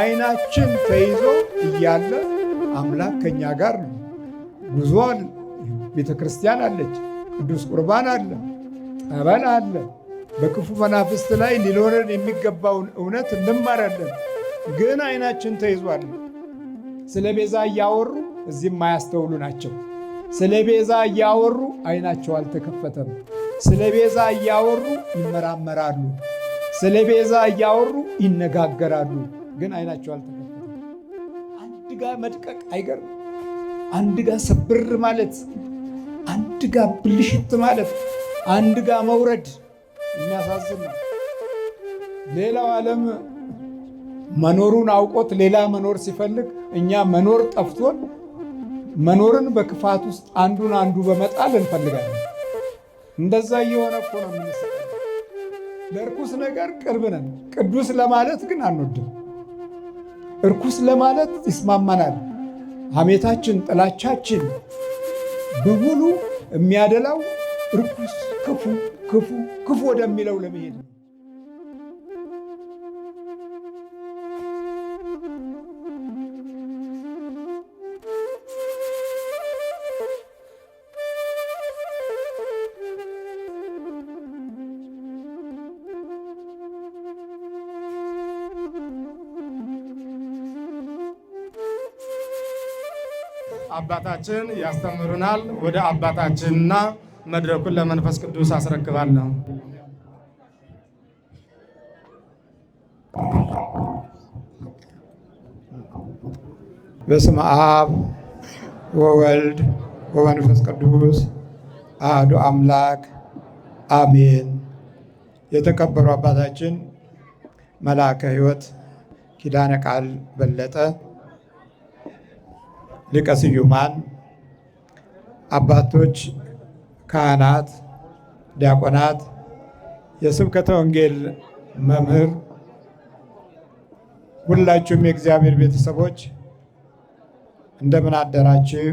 አይናችን ተይዞ እያለ አምላክ ከኛ ጋር ነው። ጉዞ አለ፣ ቤተ ክርስቲያን አለች፣ ቅዱስ ቁርባን አለ፣ ጠበል አለ። በክፉ መናፍስት ላይ ሊኖረን የሚገባውን እውነት እንማራለን። ግን አይናችን ተይዟል። ስለ ቤዛ እያወሩ እዚህም የማያስተውሉ ናቸው። ስለ ቤዛ እያወሩ አይናቸው አልተከፈተም። ስለ ቤዛ እያወሩ ይመራመራሉ። ስለ ቤዛ እያወሩ ይነጋገራሉ። ግን አይናቸው አልተከፈተም። አንድ ጋ መድቀቅ አይገርም? አንድ ጋ ሰብር ማለት፣ አንድ ጋ ብልሽት ማለት፣ አንድ ጋ መውረድ የሚያሳዝን ነው። ሌላው ዓለም መኖሩን አውቆት ሌላ መኖር ሲፈልግ፣ እኛ መኖር ጠፍቶን መኖርን በክፋት ውስጥ አንዱን አንዱ በመጣል እንፈልጋለን። እንደዛ እየሆነ እኮ ነው የምንሰጠው። ለእርኩስ ነገር ቅርብ ነን። ቅዱስ ለማለት ግን አንወድም። እርኩስ ለማለት ይስማማናል። ሐሜታችን፣ ጥላቻችን በሙሉ የሚያደላው እርኩስ፣ ክፉ ክፉ ክፉ ወደሚለው ለመሄድ ነው። አባታችን ያስተምሩናል። ወደ አባታችንና መድረኩን ለመንፈስ ቅዱስ አስረክባለሁ። በስመ አብ ወወልድ ወመንፈስ ቅዱስ አሐዱ አምላክ አሜን። የተከበሩ አባታችን መልአከ ሕይወት ኪዳነ ቃል በለጠ ሊቀ ስዩማን አባቶች፣ ካህናት፣ ዲያቆናት፣ የስብከተ ወንጌል መምህር፣ ሁላችሁም የእግዚአብሔር ቤተሰቦች እንደምን አደራችሁ?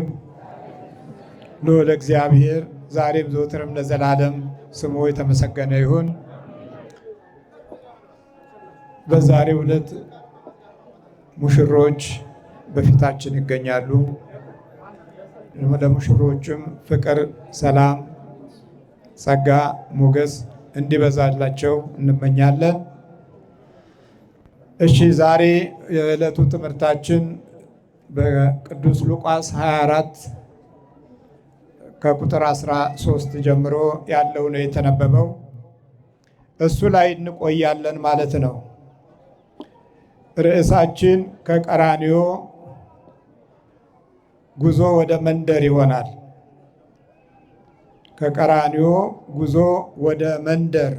ልዑል እግዚአብሔር ዛሬም ዘወትርም ለዘላለም ስሙ የተመሰገነ ይሁን። በዛሬው ዕለት ሙሽሮች በፊታችን ይገኛሉ። ለሙሽሮችም ፍቅር፣ ሰላም፣ ጸጋ፣ ሞገስ እንዲበዛላቸው እንመኛለን። እሺ፣ ዛሬ የዕለቱ ትምህርታችን በቅዱስ ሉቃስ 24 ከቁጥር 13 ጀምሮ ያለው ነው የተነበበው። እሱ ላይ እንቆያለን ማለት ነው። ርዕሳችን ከቀራንዮ ጉዞ ወደ መንደር ይሆናል። ከቀራንዮ ጉዞ ወደ መንደር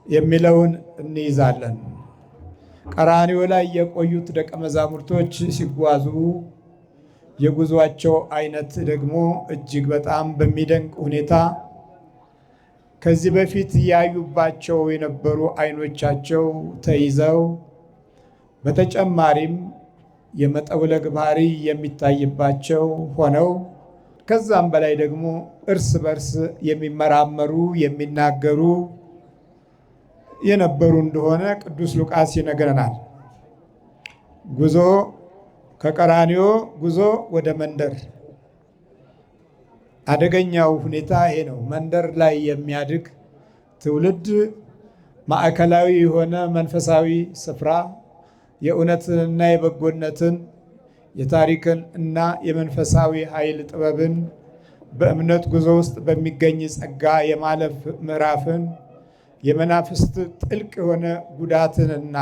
የሚለውን እንይዛለን። ቀራንዮ ላይ የቆዩት ደቀ መዛሙርቶች ሲጓዙ የጉዟቸው አይነት ደግሞ እጅግ በጣም በሚደንቅ ሁኔታ ከዚህ በፊት ያዩባቸው የነበሩ አይኖቻቸው ተይዘው በተጨማሪም የመጠውለግ ባህሪ የሚታይባቸው ሆነው ከዛም በላይ ደግሞ እርስ በርስ የሚመራመሩ የሚናገሩ የነበሩ እንደሆነ ቅዱስ ሉቃስ ይነግረናል። ጉዞ ከቀራንዮ ጉዞ ወደ መንደር። አደገኛው ሁኔታ ይሄ ነው። መንደር ላይ የሚያድግ ትውልድ ማዕከላዊ የሆነ መንፈሳዊ ስፍራ የእውነትንና የበጎነትን የታሪክን እና የመንፈሳዊ ኃይል ጥበብን በእምነት ጉዞ ውስጥ በሚገኝ ጸጋ የማለፍ ምዕራፍን የመናፍስት ጥልቅ የሆነ ጉዳትንና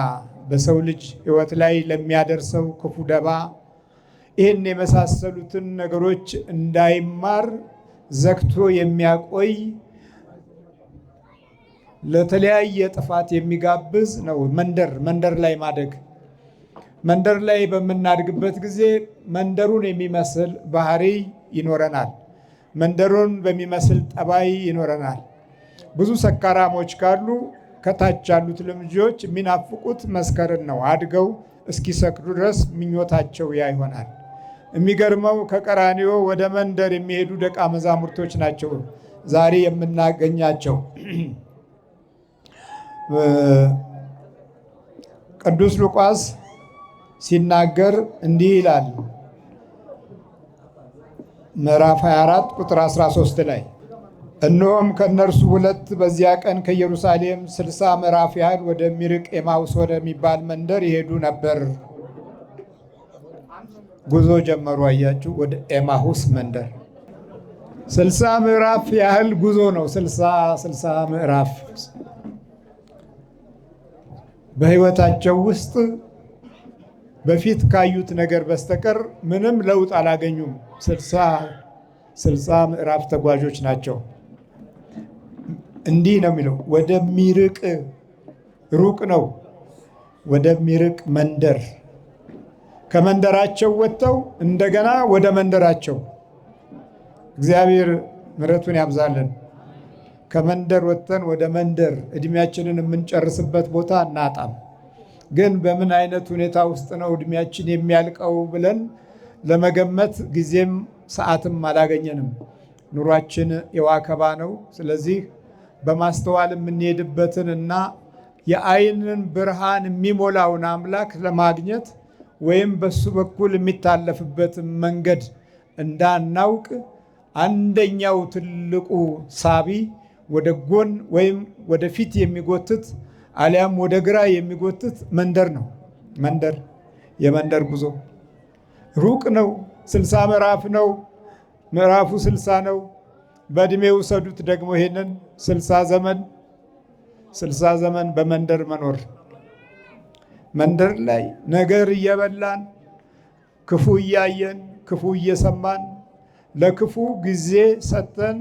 በሰው ልጅ ሕይወት ላይ ለሚያደርሰው ክፉ ደባ ይህን የመሳሰሉትን ነገሮች እንዳይማር ዘግቶ የሚያቆይ ለተለያየ ጥፋት የሚጋብዝ ነው። መንደር ላይ ማደግ። መንደር ላይ በምናድግበት ጊዜ መንደሩን የሚመስል ባህሪ ይኖረናል። መንደሩን በሚመስል ጠባይ ይኖረናል። ብዙ ሰካራሞች ካሉ ከታች ያሉት ልጆች የሚናፍቁት መስከርን ነው። አድገው እስኪሰክሩ ድረስ ምኞታቸው ያ ይሆናል። የሚገርመው ከቀራንዮ ወደ መንደር የሚሄዱ ደቀ መዛሙርቶች ናቸው ዛሬ የምናገኛቸው። ቅዱስ ሉቃስ ሲናገር እንዲህ ይላል። ምዕራፍ 24 ቁጥር 13 ላይ እነሆም ከእነርሱ ሁለት በዚያ ቀን ከኢየሩሳሌም 60 ምዕራፍ ያህል ወደሚርቅ ኤማሁስ ወደሚባል መንደር ይሄዱ ነበር። ጉዞ ጀመሩ። አያችሁ፣ ወደ ኤማሁስ መንደር 60 ምዕራፍ ያህል ጉዞ ነው። 60 ምዕራፍ በሕይወታቸው ውስጥ በፊት ካዩት ነገር በስተቀር ምንም ለውጥ አላገኙም። 60 ምዕራፍ ተጓዦች ናቸው። እንዲህ ነው የሚለው፣ ወደሚርቅ ሩቅ ነው፣ ወደሚርቅ መንደር። ከመንደራቸው ወጥተው እንደገና ወደ መንደራቸው። እግዚአብሔር ምሕረቱን ያብዛልን። ከመንደር ወጥተን ወደ መንደር እድሜያችንን የምንጨርስበት ቦታ እናጣም። ግን በምን አይነት ሁኔታ ውስጥ ነው እድሜያችን የሚያልቀው ብለን ለመገመት ጊዜም ሰዓትም አላገኘንም። ኑሯችን የዋከባ ነው። ስለዚህ በማስተዋል የምንሄድበትን እና የዓይንን ብርሃን የሚሞላውን አምላክ ለማግኘት ወይም በሱ በኩል የሚታለፍበትን መንገድ እንዳናውቅ አንደኛው ትልቁ ሳቢ ወደ ጎን ወይም ወደ ፊት የሚጎትት አሊያም ወደ ግራ የሚጎትት መንደር ነው። የመንደር ጉዞ ሩቅ ነው። 60 ምዕራፍ ነው። ምዕራፉ 60 ነው። በዕድሜ ውሰዱት ደግሞ ይሄንን 60 ዘመን በመንደር መኖር። መንደር ላይ ነገር እየበላን ክፉ እያየን ክፉ እየሰማን ለክፉ ጊዜ ሰጥተን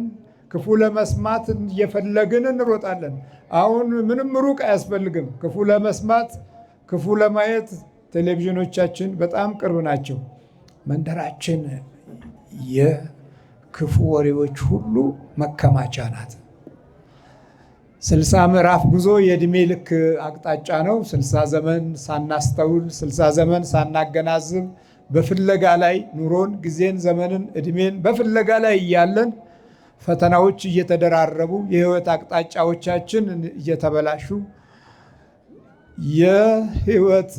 ክፉ ለመስማት እየፈለግን እንሮጣለን። አሁን ምንም ሩቅ አያስፈልግም። ክፉ ለመስማት ክፉ ለማየት ቴሌቪዥኖቻችን በጣም ቅርብ ናቸው። መንደራችን የክፉ ወሬዎች ሁሉ መከማቻ ናት። 60 ምዕራፍ ጉዞ የዕድሜ ልክ አቅጣጫ ነው። 60 ዘመን ሳናስተውል 60 ዘመን ሳናገናዝብ በፍለጋ ላይ ኑሮን፣ ጊዜን፣ ዘመንን፣ ዕድሜን በፍለጋ ላይ እያለን ፈተናዎች እየተደራረቡ የህይወት አቅጣጫዎቻችን እየተበላሹ የህይወት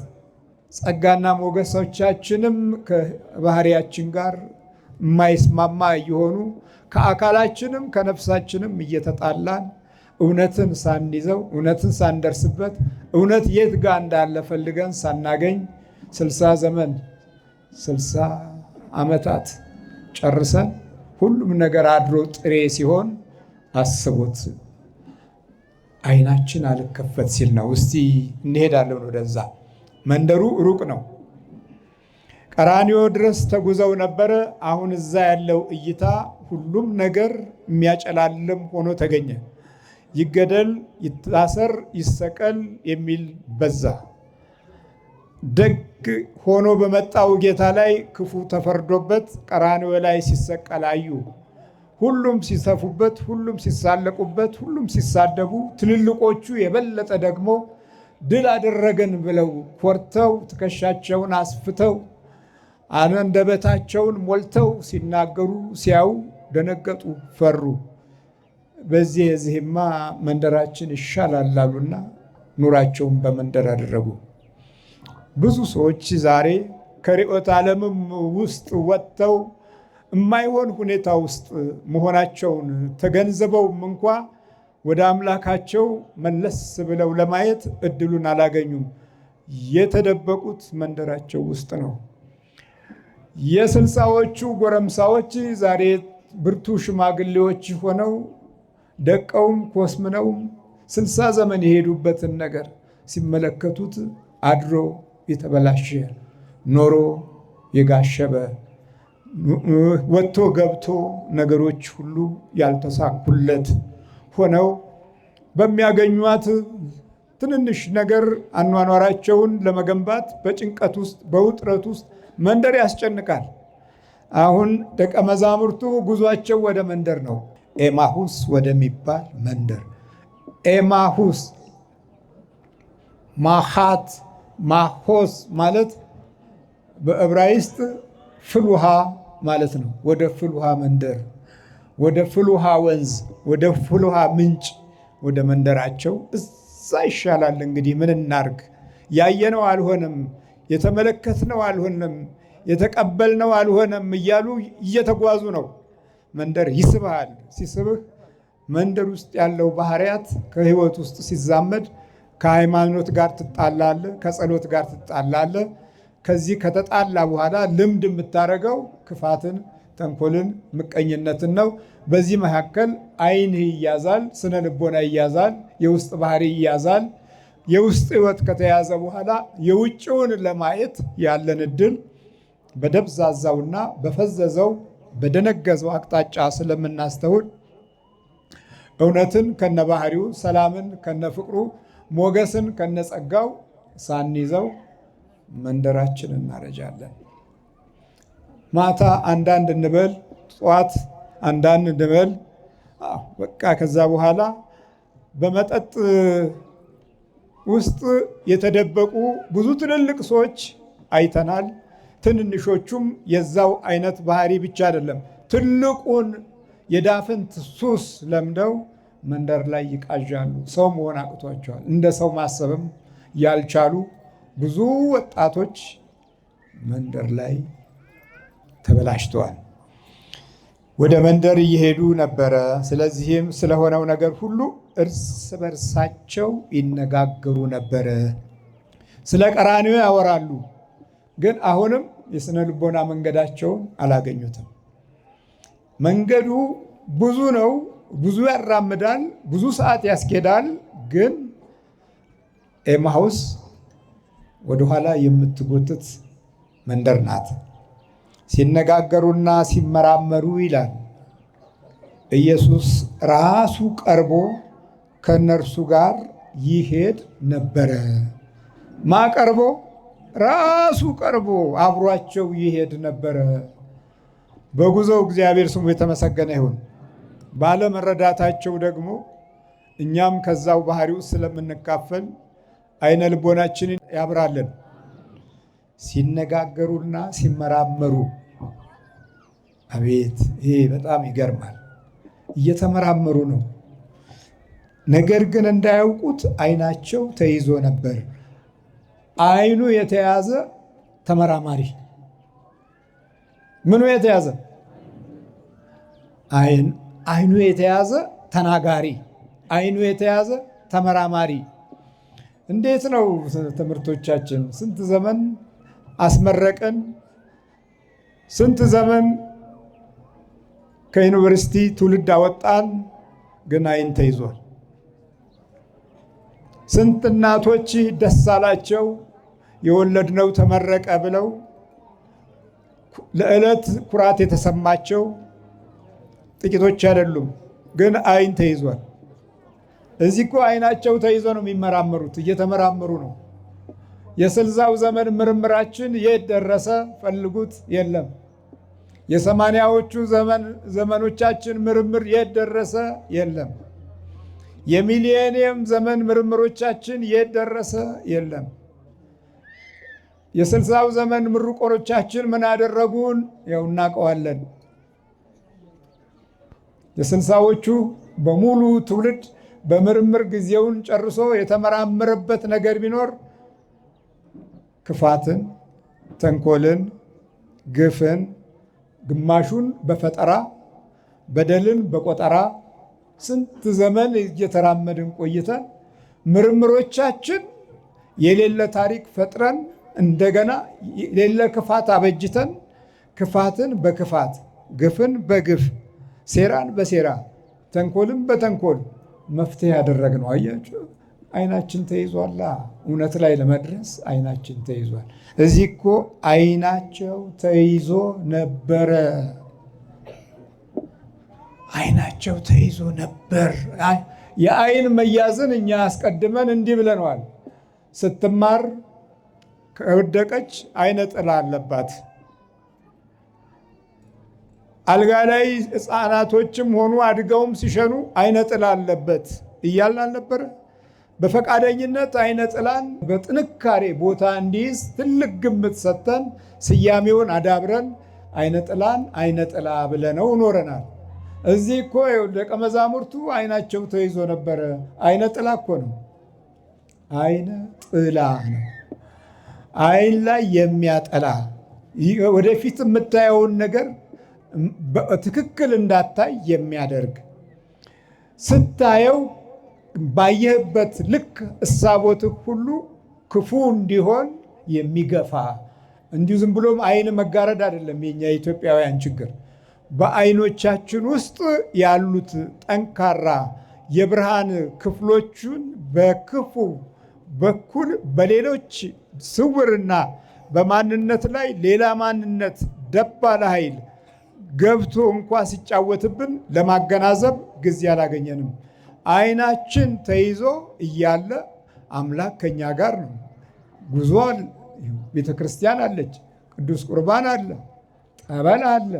ጸጋና ሞገሶቻችንም ከባህሪያችን ጋር የማይስማማ እየሆኑ ከአካላችንም ከነፍሳችንም እየተጣላን እውነትን ሳንይዘው እውነትን ሳንደርስበት እውነት የት ጋር እንዳለ ፈልገን ሳናገኝ 60 ዓመታት ጨርሰን ሁሉም ነገር አድሮ ጥሬ ሲሆን አስቡት። አይናችን አልከፈት ሲል ነው። እስቲ እንሄዳለን ወደዛ። መንደሩ ሩቅ ነው። ቀራንዮ ድረስ ተጉዘው ነበረ። አሁን እዛ ያለው እይታ ሁሉም ነገር የሚያጨላልም ሆኖ ተገኘ። ይገደል፣ ይታሰር፣ ይሰቀል የሚል በዛ። ደግ ሆኖ በመጣው ጌታ ላይ ክፉ ተፈርዶበት ቀራንዮ ላይ ሲሰቀል አዩ። ሁሉም ሲሰፉበት፣ ሁሉም ሲሳለቁበት፣ ሁሉም ሲሳደቡ፣ ትልልቆቹ የበለጠ ደግሞ ድል አደረገን ብለው ኮርተው ትከሻቸውን አስፍተው አንደበታቸውን ሞልተው ሲናገሩ ሲያዩ ደነገጡ፣ ፈሩ። በዚህማ መንደራችን ይሻላል አሉና ኑራቸውን በመንደር አደረጉ። ብዙ ሰዎች ዛሬ ከርዕዮተ ዓለምም ውስጥ ወጥተው የማይሆን ሁኔታ ውስጥ መሆናቸውን ተገንዝበውም እንኳ ወደ አምላካቸው መለስ ብለው ለማየት እድሉን አላገኙም። የተደበቁት መንደራቸው ውስጥ ነው። የ60ዎቹ ጎረምሳዎች ዛሬ ብርቱ ሽማግሌዎች ሆነው ደቀውም ኮስምነውም 60 ዘመን የሄዱበትን ነገር ሲመለከቱት አድሮ የተበላሸ ኖሮ የጋሸበ ወጥቶ ገብቶ ነገሮች ሁሉ ያልተሳኩለት ሆነው በሚያገኟት ትንንሽ ነገር አኗኗራቸውን ለመገንባት በጭንቀት ውስጥ በውጥረት ውስጥ መንደር ያስጨንቃል። አሁን ደቀ መዛሙርቱ ጉዟቸው ወደ መንደር ነው። ኤማሁስ ወደሚባል መንደር። ኤማሁስ ማሃት ማሆስ ማለት በዕብራይስጥ ፍልውሃ ማለት ነው። ወደ ፍልውሃ መንደር፣ ወደ ፍልውሃ ወንዝ፣ ወደ ፍልውሃ ምንጭ፣ ወደ መንደራቸው እዛ ይሻላል። እንግዲህ ምን እናርግ? ያየነው አልሆነም፣ የተመለከትነው አልሆነም፣ የተቀበልነው አልሆነም እያሉ እየተጓዙ ነው። መንደር ይስብሃል። ሲስብህ መንደር ውስጥ ያለው ባህሪያት ከህይወት ውስጥ ሲዛመድ ከሃይማኖት ጋር ትጣላለህ፣ ከጸሎት ጋር ትጣላለህ። ከዚህ ከተጣላ በኋላ ልምድ የምታደርገው ክፋትን፣ ተንኮልን፣ ምቀኝነትን ነው። በዚህ መካከል ዓይንህ ይያዛል፣ ስነ ልቦና ይያዛል፣ የውስጥ ባህሪ ይያዛል። የውስጥ ህይወት ከተያዘ በኋላ የውጭውን ለማየት ያለን እድል በደብዛዛውና በፈዘዘው በደነገዘው አቅጣጫ ስለምናስተውል እውነትን ከነባህሪው፣ ሰላምን ከነፍቅሩ፣ ሞገስን ከነጸጋው ሳንይዘው መንደራችን እናረጃለን። ማታ አንዳንድ እንበል፣ ጠዋት አንዳንድ እንበል። በቃ ከዛ በኋላ በመጠጥ ውስጥ የተደበቁ ብዙ ትልልቅ ሰዎች አይተናል። ትንንሾቹም የዛው አይነት ባህሪ ብቻ አይደለም፣ ትልቁን የዳፍንት ሱስ ለምደው መንደር ላይ ይቃዣሉ። ሰው መሆን አቅቷቸዋል። እንደ ሰው ማሰብም ያልቻሉ ብዙ ወጣቶች መንደር ላይ ተበላሽተዋል። ወደ መንደር እየሄዱ ነበረ። ስለዚህም ስለሆነው ነገር ሁሉ እርስ በርሳቸው ይነጋገሩ ነበረ። ስለ ቀራንዮ ያወራሉ፣ ግን አሁንም የስነ ልቦና መንገዳቸውን አላገኙትም። መንገዱ ብዙ ነው፣ ብዙ ያራምዳል፣ ብዙ ሰዓት ያስኬዳል። ግን ኤማሁስ ወደኋላ የምትጎትት መንደር ናት። ሲነጋገሩና ሲመራመሩ ይላል ኢየሱስ ራሱ ቀርቦ ከነርሱ ጋር ይሄድ ነበረ። ቀርቦ? ራሱ ቀርቦ አብሯቸው ይሄድ ነበረ። በጉዞው እግዚአብሔር ስሙ የተመሰገነ ይሁን። ባለመረዳታቸው ደግሞ እኛም ከዛው ባህሪው ስለምንካፈል አይነ ልቦናችንን ያብራለን። ሲነጋገሩና ሲመራመሩ፣ አቤት ይሄ በጣም ይገርማል። እየተመራመሩ ነው። ነገር ግን እንዳያውቁት አይናቸው ተይዞ ነበር። አይኑ የተያዘ ተመራማሪ፣ ምኑ የተያዘ? አይኑ የተያዘ ተናጋሪ፣ አይኑ የተያዘ ተመራማሪ። እንዴት ነው ትምህርቶቻችን? ስንት ዘመን አስመረቅን፣ ስንት ዘመን ከዩኒቨርሲቲ ትውልድ አወጣን፣ ግን አይን ተይዟል። ስንት እናቶች ደስ አላቸው የወለድነው ተመረቀ ብለው ለዕለት ኩራት የተሰማቸው ጥቂቶች አይደሉም፣ ግን አይን ተይዟል። እዚህ እኮ አይናቸው ተይዞ ነው የሚመራመሩት፣ እየተመራመሩ ነው። የስልሳው ዘመን ምርምራችን የት ደረሰ? ፈልጉት፣ የለም። የሰማንያዎቹ ዘመኖቻችን ምርምር የት ደረሰ? የለም። የሚሊኒየም ዘመን ምርምሮቻችን የት ደረሰ? የለም። የስልሳው ዘመን ምሩቆሮቻችን ምን አደረጉን? ያው እናውቀዋለን። የስልሳዎቹ በሙሉ ትውልድ በምርምር ጊዜውን ጨርሶ የተመራመረበት ነገር ቢኖር ክፋትን፣ ተንኮልን፣ ግፍን፣ ግማሹን በፈጠራ በደልን በቆጠራ ስንት ዘመን እየተራመድን ቆይተን ምርምሮቻችን የሌለ ታሪክ ፈጥረን እንደገና የሌለ ክፋት አበጅተን ክፋትን በክፋት ግፍን በግፍ ሴራን በሴራ ተንኮልን በተንኮል መፍትሄ ያደረግነው። አያችሁ፣ አይናችን ተይዟላ። እውነት ላይ ለመድረስ አይናችን ተይዟል። እዚህ እኮ አይናቸው ተይዞ ነበረ። አይናቸው ተይዞ ነበር። የአይን መያዝን እኛ አስቀድመን እንዲህ ብለነዋል። ስትማር ከወደቀች አይነ ጥላ አለባት። አልጋ ላይ ሕፃናቶችም ሆኑ አድገውም ሲሸኑ አይነ ጥላ አለበት እያልን አልነበረ? በፈቃደኝነት አይነ ጥላን በጥንካሬ ቦታ እንዲይዝ ትልቅ ግምት ሰጥተን ስያሜውን አዳብረን አይነ ጥላን አይነ ጥላ ብለነው ኖረናል። እዚህ እኮ ደቀ መዛሙርቱ አይናቸው ተይዞ ነበረ። አይነ ጥላ እኮ ነው፣ አይነ ጥላ ነው። አይን ላይ የሚያጠላ ወደፊት የምታየውን ነገር ትክክል እንዳታይ የሚያደርግ ስታየው ባየህበት ልክ እሳቦትህ ሁሉ ክፉ እንዲሆን የሚገፋ እንዲሁ ዝም ብሎም አይን መጋረድ አይደለም የኛ የኢትዮጵያውያን ችግር። በአይኖቻችን ውስጥ ያሉት ጠንካራ የብርሃን ክፍሎቹን በክፉ በኩል በሌሎች ስውርና በማንነት ላይ ሌላ ማንነት ደባል ኃይል ገብቶ እንኳ ሲጫወትብን ለማገናዘብ ጊዜ አላገኘንም። አይናችን ተይዞ እያለ አምላክ ከኛ ጋር ነው። ጉዞ ቤተ ክርስቲያን አለች፣ ቅዱስ ቁርባን አለ፣ ጠበል አለ።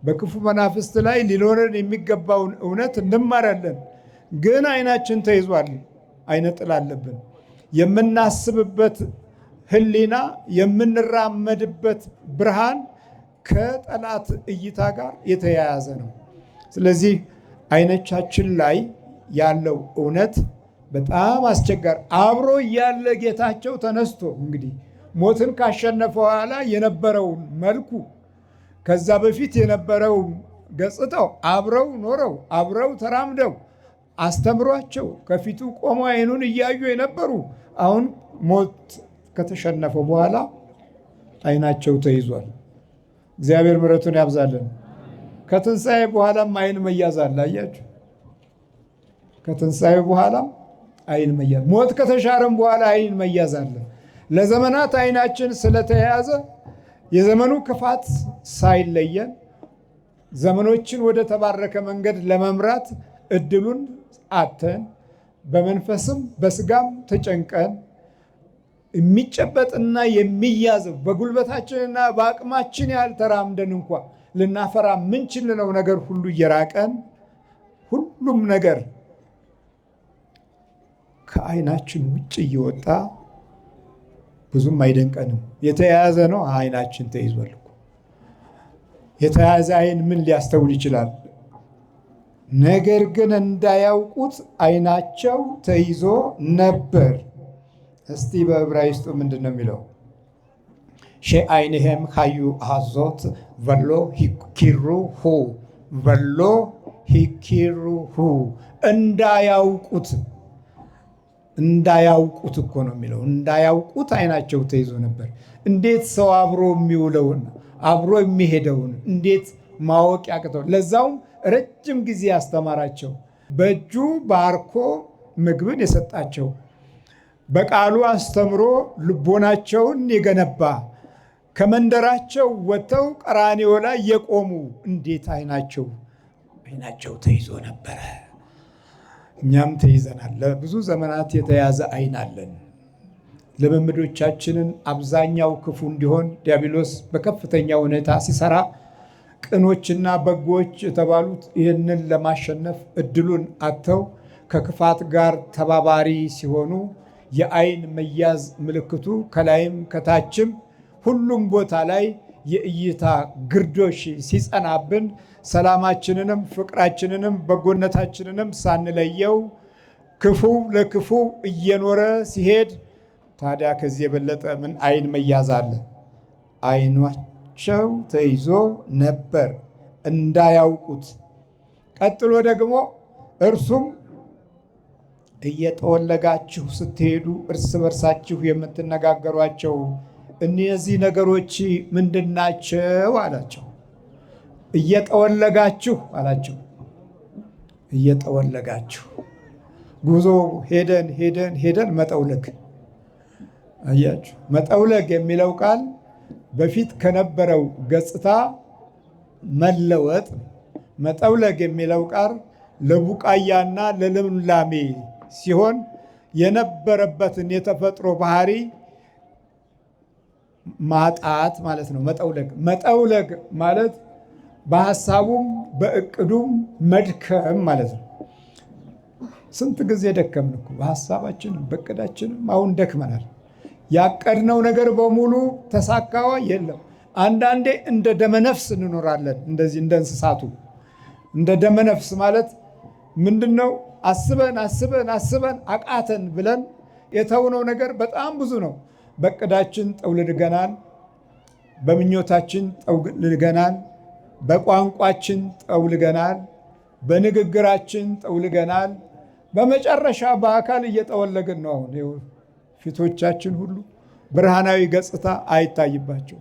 በክፉ መናፍስት ላይ ሊኖረን የሚገባውን እውነት እንማራለን። ግን አይናችን ተይዟል፣ አይነ ጥላ አለብን። የምናስብበት ህሊና የምንራመድበት ብርሃን ከጠላት እይታ ጋር የተያያዘ ነው። ስለዚህ አይኖቻችን ላይ ያለው እውነት በጣም አስቸጋሪ አብሮ እያለ ጌታቸው ተነስቶ እንግዲህ ሞትን ካሸነፈ በኋላ የነበረውን መልኩ ከዛ በፊት የነበረው ገጽታው አብረው ኖረው አብረው ተራምደው አስተምሯቸው ከፊቱ ቆመው አይኑን እያዩ የነበሩ አሁን ሞት ከተሸነፈው በኋላ አይናቸው ተይዟል። እግዚአብሔር ምሕረቱን ያብዛልን። ከትንሣኤ በኋላም አይን መያዝ አለ። አያችሁ፣ ከትንሣኤ በኋላም አይን መያዝ፣ ሞት ከተሻረም በኋላ አይን መያዝ አለ። ለዘመናት አይናችን ስለተያያዘ የዘመኑ ክፋት ሳይለየን ዘመኖችን ወደ ተባረከ መንገድ ለመምራት እድሉን አተን በመንፈስም በስጋም ተጨንቀን የሚጨበጥና የሚያዘው በጉልበታችንና በአቅማችን ያህል ተራምደን እንኳ ልናፈራ ምንችልነው ነገር ሁሉ እየራቀን ሁሉም ነገር ከአይናችን ውጭ እየወጣ ብዙም አይደንቀንም። የተያያዘ ነው። አይናችን ተይዟል። የተያዘ አይን ምን ሊያስተውል ይችላል? ነገር ግን እንዳያውቁት አይናቸው ተይዞ ነበር። እስቲ በዕብራይስጡ ምንድን ነው የሚለው? ሸአይንሄም ካዩ አዞት ቨሎ ሂኪሩሁ ቨሎ ሂኪሩሁ እንዳያውቁት እኮ ነው የሚለው። እንዳያውቁት አይናቸው ተይዞ ነበር። እንዴት ሰው አብሮ የሚውለውን አብሮ የሚሄደውን እንዴት ማወቅ ያቅተው? ለዛውም ረጅም ጊዜ ያስተማራቸው፣ በእጁ ባርኮ ምግብን የሰጣቸው፣ በቃሉ አስተምሮ ልቦናቸውን የገነባ፣ ከመንደራቸው ወጥተው ቀራንዮ ላይ የቆሙ እንዴት አይናቸው ተይዞ ነበረ። እኛም ተይዘናል። ለብዙ ዘመናት የተያዘ አይን አለን። ልምምዶቻችንን አብዛኛው ክፉ እንዲሆን ዲያብሎስ በከፍተኛ ሁኔታ ሲሰራ፣ ቅኖችና በጎች የተባሉት ይህንን ለማሸነፍ እድሉን አጥተው ከክፋት ጋር ተባባሪ ሲሆኑ የአይን መያዝ ምልክቱ ከላይም ከታችም ሁሉም ቦታ ላይ የእይታ ግርዶሽ ሲጸናብን ሰላማችንንም ፍቅራችንንም በጎነታችንንም ሳንለየው ክፉ ለክፉ እየኖረ ሲሄድ ታዲያ ከዚህ የበለጠ ምን አይን መያዝ አለ? አይናቸው ተይዞ ነበር እንዳያውቁት። ቀጥሎ ደግሞ እርሱም እየጠወለጋችሁ ስትሄዱ እርስ በርሳችሁ የምትነጋገሯቸው እነዚህ ነገሮች ምንድናቸው አላቸው። እየጠወለጋችሁ አላቸው። እየጠወለጋችሁ ጉዞ ሄደን መጠውለግ። አያችሁ፣ መጠውለግ የሚለው ቃል በፊት ከነበረው ገጽታ መለወጥ። መጠውለግ የሚለው ቃል ለቡቃያና ለልምላሜ ሲሆን የነበረበትን የተፈጥሮ ባህሪ ማጣት ማለት ነው። መጠውለግ ማለት በሐሳቡም በእቅዱም መድከም ማለት ነው። ስንት ጊዜ ደከምን እኮ በሐሳባችንም በእቅዳችንም። አሁን ደክመናል። ያቀድነው ነገር በሙሉ ተሳካዋ የለም። አንዳንዴ እንደ ደመነፍስ እንኖራለን። እንደዚህ እንደ እንስሳቱ እንደ ደመነፍስ ማለት ምንድን ነው? አስበን አቃተን ብለን የተውነው ነገር በጣም ብዙ ነው። በዕቅዳችን ጠውልገናል፣ በምኞታችን ጠውልገናል፣ በቋንቋችን ጠውልገናል፣ በንግግራችን ጠውልገናል። በመጨረሻ በአካል እየጠወለግን ነው። አሁን ፊቶቻችን ሁሉ ብርሃናዊ ገጽታ አይታይባቸው።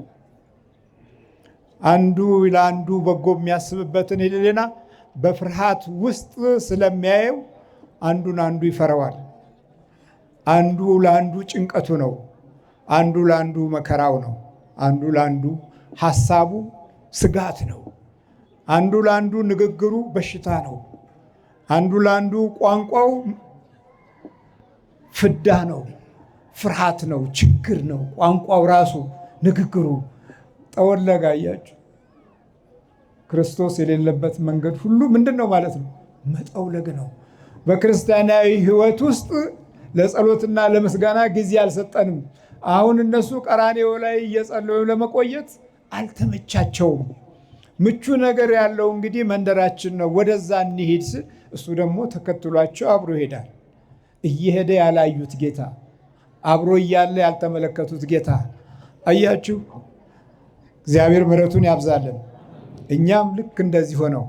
አንዱ ለአንዱ በጎ የሚያስብበትን ሕሊና በፍርሃት ውስጥ ስለሚያየው አንዱን አንዱ ይፈራዋል። አንዱ ለአንዱ ጭንቀቱ ነው። አንዱ ለአንዱ መከራው ነው። አንዱ ለአንዱ ሐሳቡ ስጋት ነው። አንዱ ለአንዱ ንግግሩ በሽታ ነው። አንዱ ለአንዱ ቋንቋው ፍዳ ነው፣ ፍርሃት ነው፣ ችግር ነው። ቋንቋው ራሱ ንግግሩ ጠወለጋ። አያችሁ፣ ክርስቶስ የሌለበት መንገድ ሁሉ ምንድን ነው ማለት ነው? መጠውለግ ነው። በክርስቲያናዊ ሕይወት ውስጥ ለጸሎትና ለምስጋና ጊዜ አልሰጠንም። አሁን እነሱ ቀራኔዮ ላይ እየጸለዩ ለመቆየት አልተመቻቸውም። ምቹ ነገር ያለው እንግዲህ መንደራችን ነው፣ ወደዛ እንሂድ ስል እሱ ደግሞ ተከትሏቸው አብሮ ይሄዳል። እየሄደ ያላዩት ጌታ፣ አብሮ እያለ ያልተመለከቱት ጌታ። አያችሁ፣ እግዚአብሔር ምሕረቱን ያብዛልን። እኛም ልክ እንደዚህ ሆነው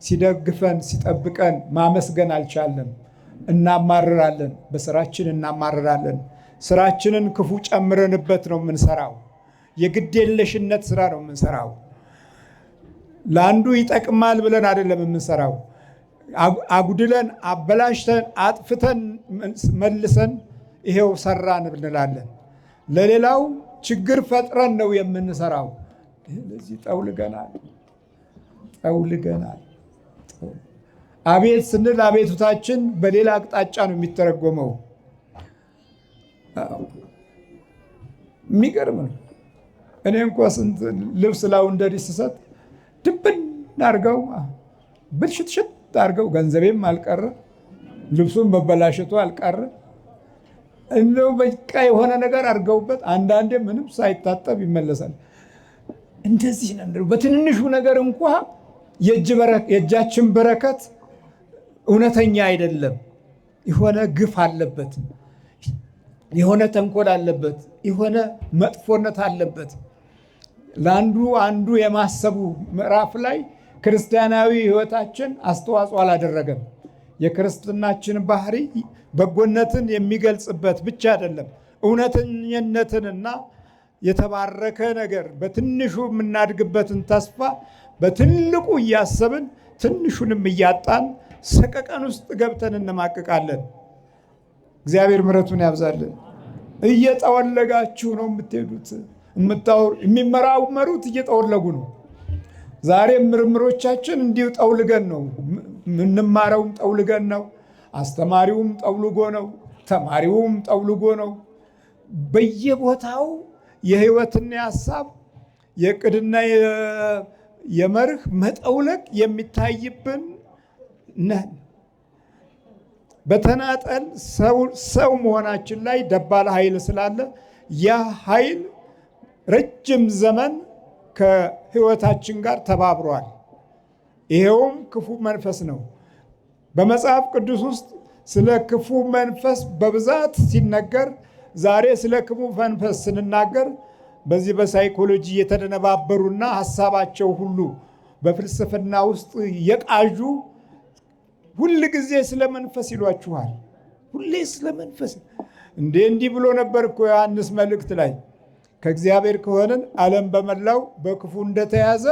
ሲደግፈን ሲጠብቀን ማመስገን አልቻለም። እናማርራለን፣ በስራችን እናማርራለን። ስራችንን ክፉ ጨምረንበት ነው የምንሰራው። የግዴለሽነት ስራ ነው የምንሰራው። ለአንዱ ይጠቅማል ብለን አይደለም የምንሰራው። አጉድለን፣ አበላሽተን፣ አጥፍተን መልሰን ይሄው ሰራን እንላለን። ለሌላው ችግር ፈጥረን ነው የምንሰራው። ለዚህ ጠውልገናል። አቤት ስንል አቤቱታችን በሌላ አቅጣጫ ነው የሚተረጎመው። የሚገርም ነው። እኔ እንኳ ስንት ልብስ ላውንደሪ ስሰጥ ድብን አድርገው ብልሽትሽት አድርገው ገንዘቤም አልቀረ ልብሱን መበላሸቱ አልቀረ እንደው በቃ የሆነ ነገር አድርገውበት አንዳንዴ ምንም ሳይታጠብ ይመለሳል። እንደዚህ ነው። በትንንሹ ነገር እንኳ የእጃችን በረከት እውነተኛ አይደለም። የሆነ ግፍ አለበት፣ የሆነ ተንኮል አለበት፣ የሆነ መጥፎነት አለበት። ለአንዱ አንዱ የማሰቡ ምዕራፍ ላይ ክርስቲያናዊ ሕይወታችን አስተዋጽኦ አላደረገም። የክርስትናችን ባህሪ በጎነትን የሚገልጽበት ብቻ አይደለም፣ እውነተኝነትንና የተባረከ ነገር በትንሹ የምናድግበትን ተስፋ በትልቁ እያሰብን ትንሹንም እያጣን ሰቀቀን ውስጥ ገብተን እንማቅቃለን። እግዚአብሔር ምሕረቱን ያብዛልን። እየጠወለጋችሁ ነው የምትሄዱት። የሚመራመሩት እየጠወለጉ ነው። ዛሬም ምርምሮቻችን እንዲሁ ጠውልገን ነው የምንማረውም፣ ጠውልገን ነው። አስተማሪውም ጠውልጎ ነው፣ ተማሪውም ጠውልጎ ነው። በየቦታው የህይወትና የሀሳብ የዕቅድና የመርህ መጠውለግ የሚታይብን ነን። በተናጠል ሰው መሆናችን ላይ ደባል ኃይል ስላለ ያ ኃይል ረጅም ዘመን ከህይወታችን ጋር ተባብሯል። ይሄውም ክፉ መንፈስ ነው። በመጽሐፍ ቅዱስ ውስጥ ስለ ክፉ መንፈስ በብዛት ሲነገር፣ ዛሬ ስለ ክፉ መንፈስ ስንናገር በዚህ በሳይኮሎጂ የተደነባበሩና ሀሳባቸው ሁሉ በፍልስፍና ውስጥ የቃዡ ሁል ጊዜ ስለ መንፈስ ይሏችኋል። ሁሌ ስለ መንፈስ እንዲህ ብሎ ነበር እኮ ዮሐንስ መልእክት ላይ ከእግዚአብሔር ከሆንን ዓለም በመላው በክፉ እንደተያዘ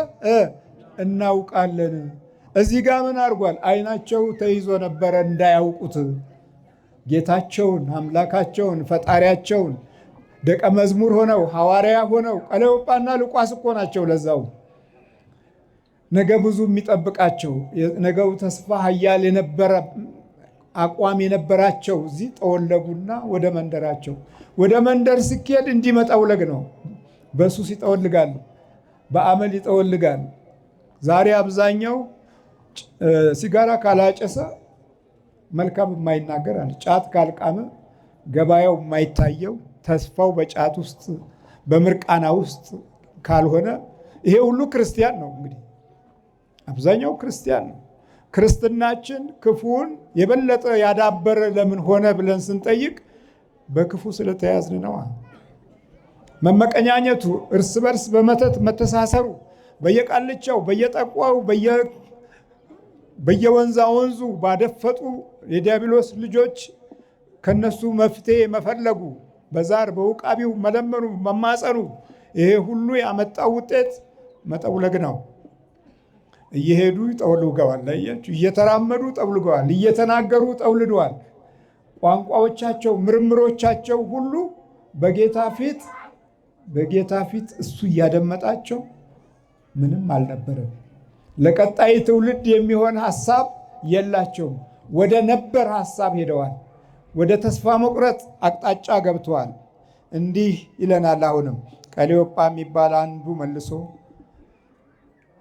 እናውቃለን። እዚህ ጋር ምን አድርጓል? ዓይናቸው ተይዞ ነበረ እንዳያውቁት ጌታቸውን፣ አምላካቸውን፣ ፈጣሪያቸውን ደቀ መዝሙር ሆነው ሐዋርያ ሆነው ቀለዮጳና ሉቃስ እኮ ናቸው። ለዛው ነገ ብዙ የሚጠብቃቸው ነገው ተስፋ ኃያል የነበረ አቋም የነበራቸው እዚህ ጠወለጉና ወደ መንደራቸው። ወደ መንደር ሲኬድ እንዲመጠውለግ ነው። በሱስ ይጠወልጋል፣ በአመል ይጠወልጋል። ዛሬ አብዛኛው ሲጋራ ካላጨሰ መልካም የማይናገር አለ። ጫት ካልቃመ ገበያው የማይታየው ተስፋው በጫት ውስጥ በምርቃና ውስጥ ካልሆነ ይሄ ሁሉ ክርስቲያን ነው። እንግዲህ አብዛኛው ክርስቲያን ነው። ክርስትናችን ክፉን የበለጠ ያዳበረ ለምን ሆነ ብለን ስንጠይቅ በክፉ ስለተያዝን ነዋ። መመቀኛኘቱ፣ እርስ በርስ በመተት መተሳሰሩ፣ በየቃልቻው በየጠቋው በየወንዛ ወንዙ ባደፈጡ የዲያብሎስ ልጆች ከነሱ መፍትሄ መፈለጉ፣ በዛር በውቃቢው መለመኑ መማፀኑ፣ ይሄ ሁሉ ያመጣው ውጤት መጠውለግ ነው። እየሄዱ ጠውልገዋል። ለያችሁ፣ እየተራመዱ ጠውልገዋል፣ እየተናገሩ ጠውልደዋል። ቋንቋዎቻቸው፣ ምርምሮቻቸው ሁሉ በጌታ ፊት እሱ እያደመጣቸው ምንም አልነበረም። ለቀጣይ ትውልድ የሚሆን ሐሳብ የላቸውም። ወደ ነበር ሐሳብ ሄደዋል። ወደ ተስፋ መቁረጥ አቅጣጫ ገብተዋል። እንዲህ ይለናል። አሁንም ቀሌዮጳ የሚባል አንዱ መልሶ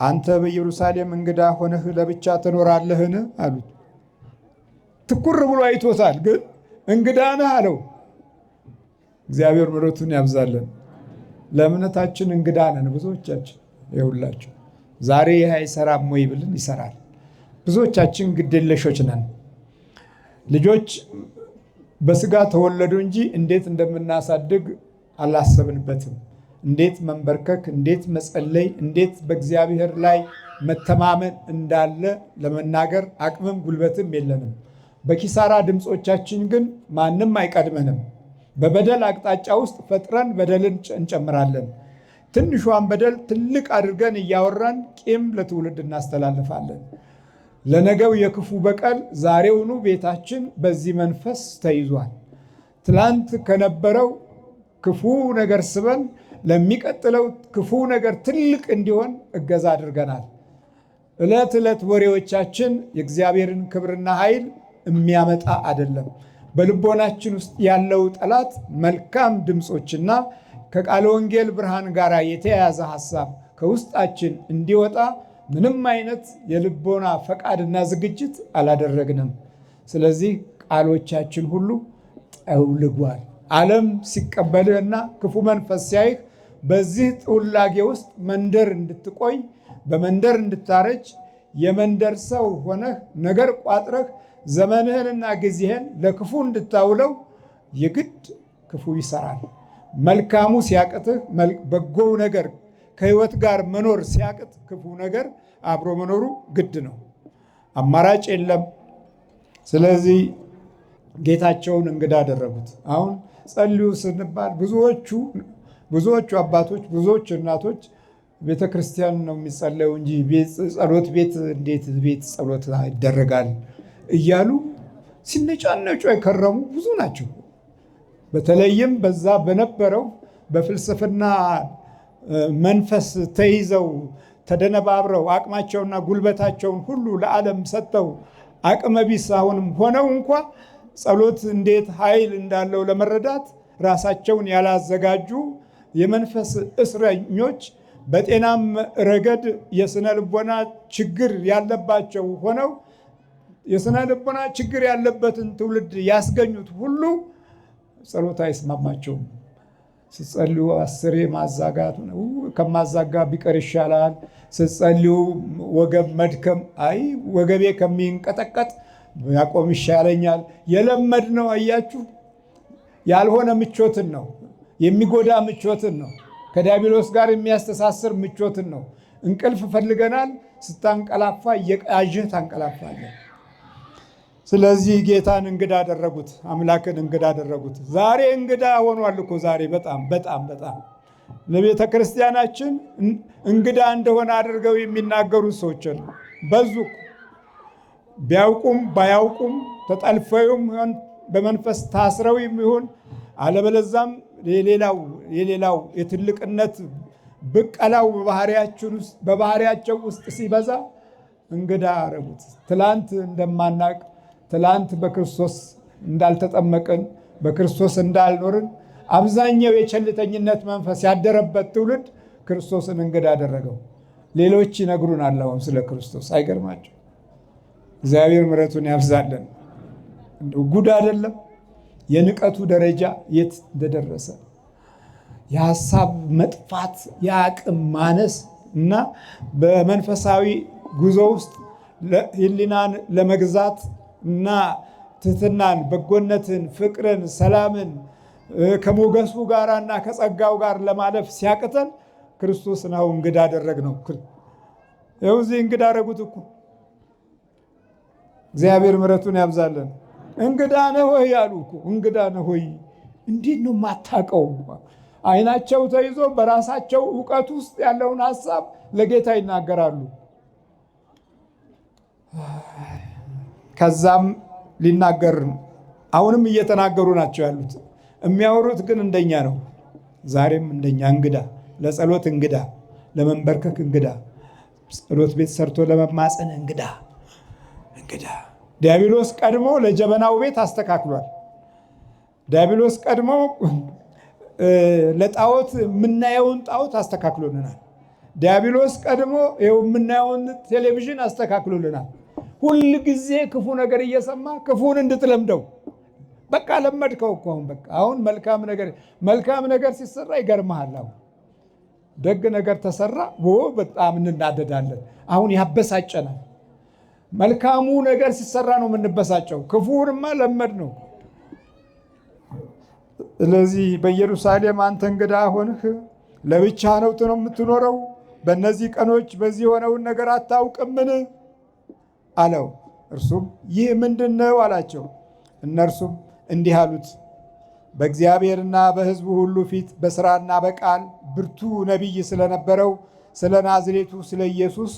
አንተ በኢየሩሳሌም እንግዳ ሆነህ ለብቻ ትኖራለህን? አሉት። ትኩር ብሎ አይቶታል፣ ግን እንግዳ ነህ አለው። እግዚአብሔር ምሕረቱን ያብዛለን። ለእምነታችን እንግዳ ነን ብዙዎቻችን። ይኸውላችሁ ዛሬ ይህ አይሰራም ወይ ብልን ይሰራል። ብዙዎቻችን ግዴለሾች ነን። ልጆች በስጋ ተወለዱ እንጂ እንዴት እንደምናሳድግ አላሰብንበትም። እንዴት መንበርከክ፣ እንዴት መጸለይ፣ እንዴት በእግዚአብሔር ላይ መተማመን እንዳለ ለመናገር አቅምም ጉልበትም የለንም። በኪሳራ ድምፆቻችን ግን ማንም አይቀድመንም። በበደል አቅጣጫ ውስጥ ፈጥረን በደልን እንጨምራለን። ትንሿን በደል ትልቅ አድርገን እያወራን ቂም ለትውልድ እናስተላልፋለን። ለነገው የክፉ በቀል ዛሬውኑ ቤታችን በዚህ መንፈስ ተይዟል። ትላንት ከነበረው ክፉ ነገር ስበን ለሚቀጥለው ክፉ ነገር ትልቅ እንዲሆን እገዛ አድርገናል። ዕለት ዕለት ወሬዎቻችን የእግዚአብሔርን ክብርና ኃይል የሚያመጣ አይደለም። በልቦናችን ውስጥ ያለው ጠላት መልካም ድምፆችና ከቃለ ወንጌል ብርሃን ጋር የተያያዘ ሐሳብ ከውስጣችን እንዲወጣ ምንም አይነት የልቦና ፈቃድና ዝግጅት አላደረግንም። ስለዚህ ቃሎቻችን ሁሉ ጠውልጓል። ዓለም ሲቀበልህና ክፉ መንፈስ ሲያይህ በዚህ ጥውላጌ ውስጥ መንደር እንድትቆይ፣ በመንደር እንድታረጅ፣ የመንደር ሰው ሆነህ ነገር ቋጥረህ ዘመንህንና ጊዜህን ለክፉ እንድታውለው የግድ ክፉ ይሰራል። መልካሙ ሲያቅትህ በጎው ነገር ከህይወት ጋር መኖር ሲያቅት ክፉ ነገር አብሮ መኖሩ ግድ ነው። አማራጭ የለም። ስለዚህ ጌታቸውን እንግዳ አደረጉት። አሁን ጸልዩ ስንባል ብዙዎቹ አባቶች፣ ብዙዎቹ እናቶች ቤተ ክርስቲያን ነው የሚጸለዩ እንጂ ጸሎት ቤት እንዴት ቤት ጸሎት ይደረጋል እያሉ ሲነጫነጩ የከረሙ ብዙ ናቸው። በተለይም በዛ በነበረው በፍልስፍና መንፈስ ተይዘው ተደነባብረው አቅማቸውና ጉልበታቸውን ሁሉ ለዓለም ሰጥተው አቅመቢስ አሁንም ሆነው እንኳ ጸሎት እንዴት ኃይል እንዳለው ለመረዳት ራሳቸውን ያላዘጋጁ የመንፈስ እስረኞች፣ በጤናም ረገድ የስነ ልቦና ችግር ያለባቸው ሆነው የስነ ልቦና ችግር ያለበትን ትውልድ ያስገኙት ሁሉ ጸሎት አይስማማቸውም። ስትጸልዩ አስሬ ማዛጋት ከማዛጋ ቢቀር ይሻላል። ስትጸልዩ ወገብ መድከም፣ አይ ወገቤ ከሚንቀጠቀጥ ያቆም ይሻለኛል። የለመድ ነው። አያችሁ፣ ያልሆነ ምቾትን ነው፣ የሚጎዳ ምቾትን ነው፣ ከዲያብሎስ ጋር የሚያስተሳስር ምቾትን ነው። እንቅልፍ ፈልገናል። ስታንቀላፋ እየቃዥህ ታንቀላፋለህ። ስለዚህ ጌታን እንግዳ አደረጉት፣ አምላክን እንግዳ አደረጉት። ዛሬ እንግዳ ሆኗል እኮ ዛሬ በጣም በጣም በጣም ለቤተ ክርስቲያናችን እንግዳ እንደሆነ አድርገው የሚናገሩት ሰዎች በዙ። ቢያውቁም ባያውቁም ተጠልፈውም በመንፈስ ታስረው ይሁን አለበለዛም የሌላው የትልቅነት ብቀላው በባህሪያቸው ውስጥ ሲበዛ እንግዳ አረጉት። ትላንት እንደማናቅ፣ ትላንት በክርስቶስ እንዳልተጠመቅን፣ በክርስቶስ እንዳልኖርን አብዛኛው የቸልተኝነት መንፈስ ያደረበት ትውልድ ክርስቶስን እንግዳ አደረገው። ሌሎች ይነግሩናል አሁን ስለ ክርስቶስ። አይገርማቸው? እግዚአብሔር ምሕረቱን ያብዛለን። ጉድ አይደለም የንቀቱ ደረጃ የት እንደደረሰ፣ የሀሳብ መጥፋት፣ የአቅም ማነስ እና በመንፈሳዊ ጉዞ ውስጥ ሕሊናን ለመግዛት እና ትሕትናን፣ በጎነትን፣ ፍቅርን፣ ሰላምን፣ ከሞገሱ ጋርና ከጸጋው ጋር ለማለፍ ሲያቅተን ክርስቶስን አሁን እንግዳ አደረግነው። ይኸው እዚህ እንግዳ አደረጉት እኮ። እግዚአብሔር ምሕረቱን ያብዛለን። እንግዳ ነህ ሆይ ያሉ እኮ። እንግዳ ነህ ሆይ እንዴት ነው የማታውቀው? አይናቸው ተይዞ በራሳቸው እውቀት ውስጥ ያለውን ሐሳብ ለጌታ ይናገራሉ። ከዛም ሊናገር አሁንም እየተናገሩ ናቸው ያሉት። የሚያወሩት ግን እንደኛ ነው። ዛሬም እንደኛ እንግዳ፣ ለጸሎት እንግዳ፣ ለመንበርከክ እንግዳ፣ ጸሎት ቤት ሰርቶ ለመማፀን እንግዳ። ዲያብሎስ ቀድሞ ለጀበናው ቤት አስተካክሏል። ዲያብሎስ ቀድሞ ለጣዖት የምናየውን ጣዖት አስተካክሎልናል። ዲያብሎስ ቀድሞ የምናየውን ቴሌቪዥን አስተካክሎልናል። ሁል ጊዜ ክፉ ነገር እየሰማ ክፉን እንድትለምደው በቃ ለመድከው እኮ። አሁን መልካም ነገር ሲሰራ ይገርመሃል። አሁን ደግ ነገር ተሰራ በጣም እንናደዳለን። አሁን ያበሳጨናል። መልካሙ ነገር ሲሰራ ነው የምንበሳጨው። ክፉንማ ለመድ ነው። ስለዚህ በኢየሩሳሌም አንተ እንግዳ ሆንህ፣ ለብቻ ነው የምትኖረው። በእነዚህ ቀኖች በዚህ የሆነውን ነገር አታውቅምን አለው። እርሱም ይህ ምንድን ነው አላቸው። እነርሱም እንዲህ አሉት፣ በእግዚአብሔርና በሕዝቡ ሁሉ ፊት በሥራና በቃል ብርቱ ነቢይ ስለነበረው ስለ ናዝሬቱ ስለ ኢየሱስ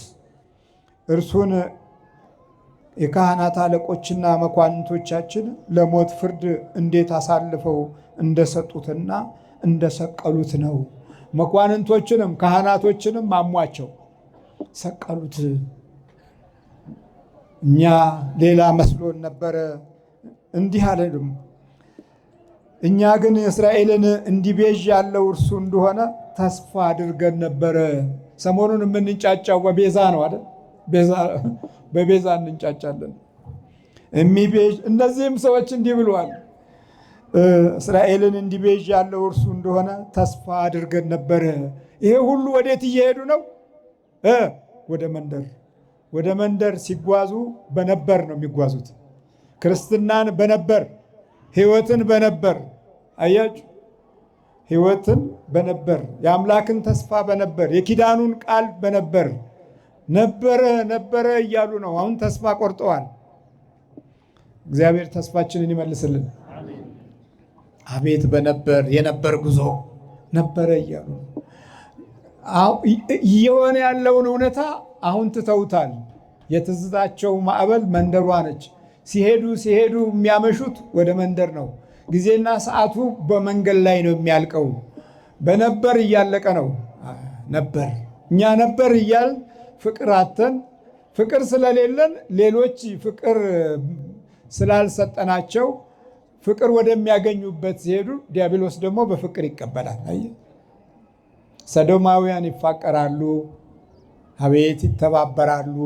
እርሱን የካህናት አለቆችና መኳንንቶቻችን ለሞት ፍርድ እንዴት አሳልፈው እንደሰጡትና እንደሰቀሉት ነው። መኳንንቶችንም ካህናቶችንም አሟቸው፣ ሰቀሉት። እኛ ሌላ መስሎን ነበረ። እንዲህ አለንም፣ እኛ ግን እስራኤልን እንዲቤዥ ያለው እርሱ እንደሆነ ተስፋ አድርገን ነበረ። ሰሞኑን የምንጫጫው በቤዛ ነው አይደል? በቤዛ እንጫጫለን። እነዚህም ሰዎች እንዲህ ብለዋል፣ እስራኤልን እንዲቤዥ ያለው እርሱ እንደሆነ ተስፋ አድርገን ነበረ። ይሄ ሁሉ ወዴት እየሄዱ ነው? ወደ መንደር። ወደ መንደር ሲጓዙ በነበር ነው የሚጓዙት። ክርስትናን በነበር፣ ሕይወትን በነበር። አያችሁ፣ ሕይወትን በነበር፣ የአምላክን ተስፋ በነበር፣ የኪዳኑን ቃል በነበር ነበረ እያሉ ነው። አሁን ተስፋ ቆርጠዋል። እግዚአብሔር ተስፋችንን ይመልስልን። አቤት በነበር የነበር ጉዞ ነበረ እያሉ እየሆነ ያለውን እውነታ አሁን ትተውታል። የትዝታቸው ማዕበል መንደሯ ነች። ሲሄዱ የሚያመሹት ወደ መንደር ነው። ጊዜና ሰዓቱ በመንገድ ላይ ነው የሚያልቀው። በነበር እያለቀ ነው። ነበር እኛ ነበር እያል ፍቅር አተን፣ ፍቅር ስለሌለን ሌሎች ፍቅር ስላልሰጠናቸው ፍቅር ወደሚያገኙበት ሲሄዱ ዲያብሎስ ደግሞ በፍቅር ይቀበላል። ሰዶማውያን ይፋቀራሉ፣ አቤት ይተባበራሉ።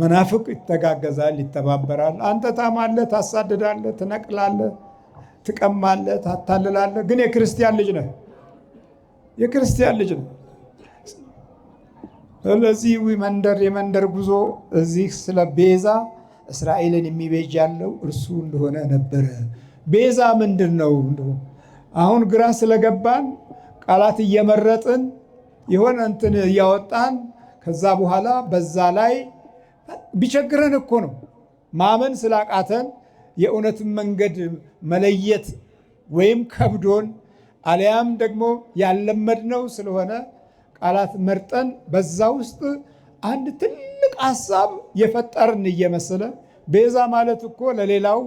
መናፍቅ ይተጋገዛል፣ ይተባበራል። አንተ ታማለህ፣ ታሳድዳለህ፣ ትነቅላለህ፣ ትቀማለህ፣ ታታልላለህ። ግን የክርስቲያን ልጅ ነህ፣ የክርስቲያን ልጅ ነህ። ስለዚህ የመንደር ጉዞ እዚህ ስለ ቤዛ እስራኤልን የሚቤዥ ያለው እርሱ እንደሆነ ነበረ። ቤዛ ምንድን ነው? አሁን ግራ ስለገባን ቃላት እየመረጥን የሆነ እንትን እያወጣን ከዛ በኋላ በዛ ላይ ቢቸግረን እኮ ነው ማመን ስላቃተን የእውነትን መንገድ መለየት ወይም ከብዶን አሊያም ደግሞ ያለመድነው ስለሆነ ቃላት መርጠን በዛ ውስጥ አንድ ትልቅ ሐሳብ የፈጠርን እየመሰለ። ቤዛ ማለት እኮ ለሌላው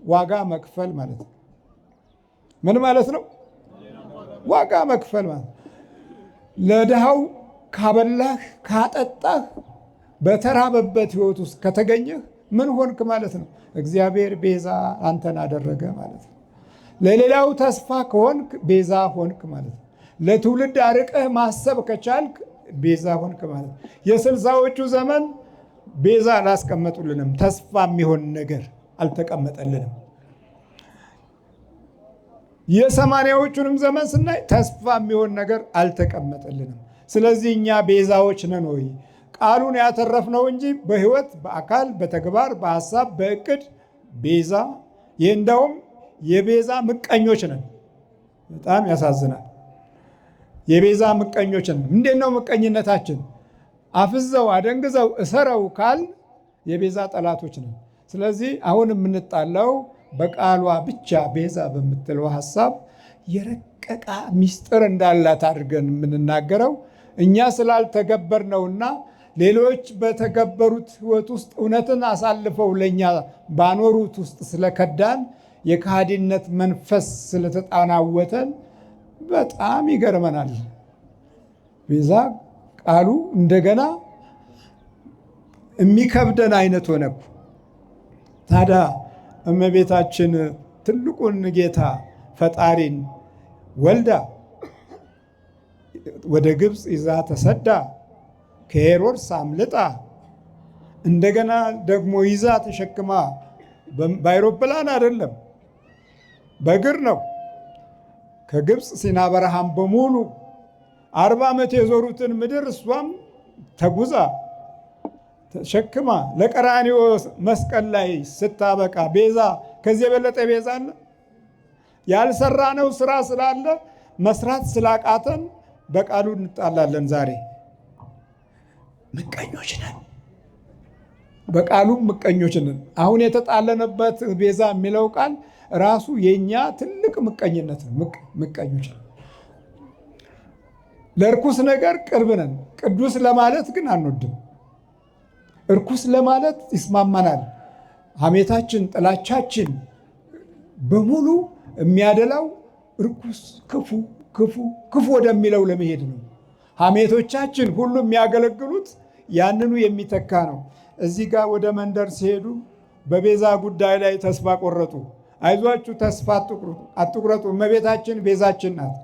ዋጋ መክፈል ማለት ነው። ምን ማለት ነው? ዋጋ መክፈል ማለት ለድሃው ካበላህ ካጠጣህ በተራበበት ሕይወት ውስጥ ከተገኘህ ምን ሆንክ ማለት ነው? እግዚአብሔር ቤዛ አንተን አደረገ ማለት ነው። ለሌላው ተስፋ ከሆንክ ቤዛ ሆንክ ማለት ነው። ለትውልድ አርቀህ ማሰብ ከቻልክ ቤዛ ሆንክ ማለት ነው። የስልሳዎቹ ዘመን ቤዛ አላስቀመጡልንም። ተስፋ የሚሆን ነገር አልተቀመጠልንም። የሰማንያዎቹንም ዘመን ስናይ ተስፋ የሚሆን ነገር አልተቀመጠልንም። ስለዚህ እኛ ቤዛዎች ነን ወይ? ቃሉን ያተረፍነው እንጂ በሕይወት በአካል በተግባር በሐሳብ በእቅድ ቤዛ። ይህ እንደውም የቤዛ ምቀኞች ነን። በጣም ያሳዝናል። የቤዛ ምቀኞች ነን። እንዴት ነው ምቀኝነታችን? አፍዘው አደንግዘው እሰረው ካል የቤዛ ጠላቶች ነን። ስለዚህ አሁን የምንጣላው በቃሏ ብቻ ቤዛ በምትለው ሐሳብ የረቀቃ ምስጢር እንዳላት አድርገን የምንናገረው እኛ ስላልተገበር ነውና ሌሎች በተገበሩት ሕይወት ውስጥ እውነትን አሳልፈው ለእኛ ባኖሩት ውስጥ ስለከዳን የካህዲነት መንፈስ ስለተጣናወተን በጣም ይገርመናል። ቤዛ ቃሉ እንደገና የሚከብደን አይነት ሆነ። ታዲያ እመቤታችን ትልቁን ጌታ ፈጣሪን ወልዳ ወደ ግብፅ ይዛ ተሰዳ ከሄሮድስ አምልጣ እንደገና ደግሞ ይዛ ተሸክማ በአይሮፕላን አይደለም በእግር ነው። ከግብፅ ሲና በረሃም በሙሉ 40 ዓመት የዞሩትን ምድር እሷም ተጉዛ ተሸክማ ለቀራንዮ መስቀል ላይ ስታበቃ ቤዛ ከዚህ የበለጠ ቤዛ አለ? ያልሰራነው ስራ ስላለ መስራት ስላቃተን በቃሉ እንጣላለን። ዛሬ ምቀኞች ነን፣ በቃሉም ምቀኞች ነን። አሁን የተጣለንበት ቤዛ የሚለው ቃል ራሱ የኛ ትልቅ ምቀኝነት ነው። ምቀኞች ነን። ለርኩስ ነገር ቅርብ ነን። ቅዱስ ለማለት ግን አንወድም። እርኩስ ለማለት ይስማማናል። ሐሜታችን፣ ጥላቻችን በሙሉ የሚያደላው እርኩስ፣ ክፉ ወደሚለው ለመሄድ ነው። ሐሜቶቻችን ሁሉ የሚያገለግሉት ያንኑ የሚተካ ነው። እዚህ ጋር ወደ መንደር ሲሄዱ በቤዛ ጉዳይ ላይ ተስፋ ቆረጡ። አይዟችሁ ተስፋ አትቁረጡ፣ እመቤታችን ቤዛችን ናት፣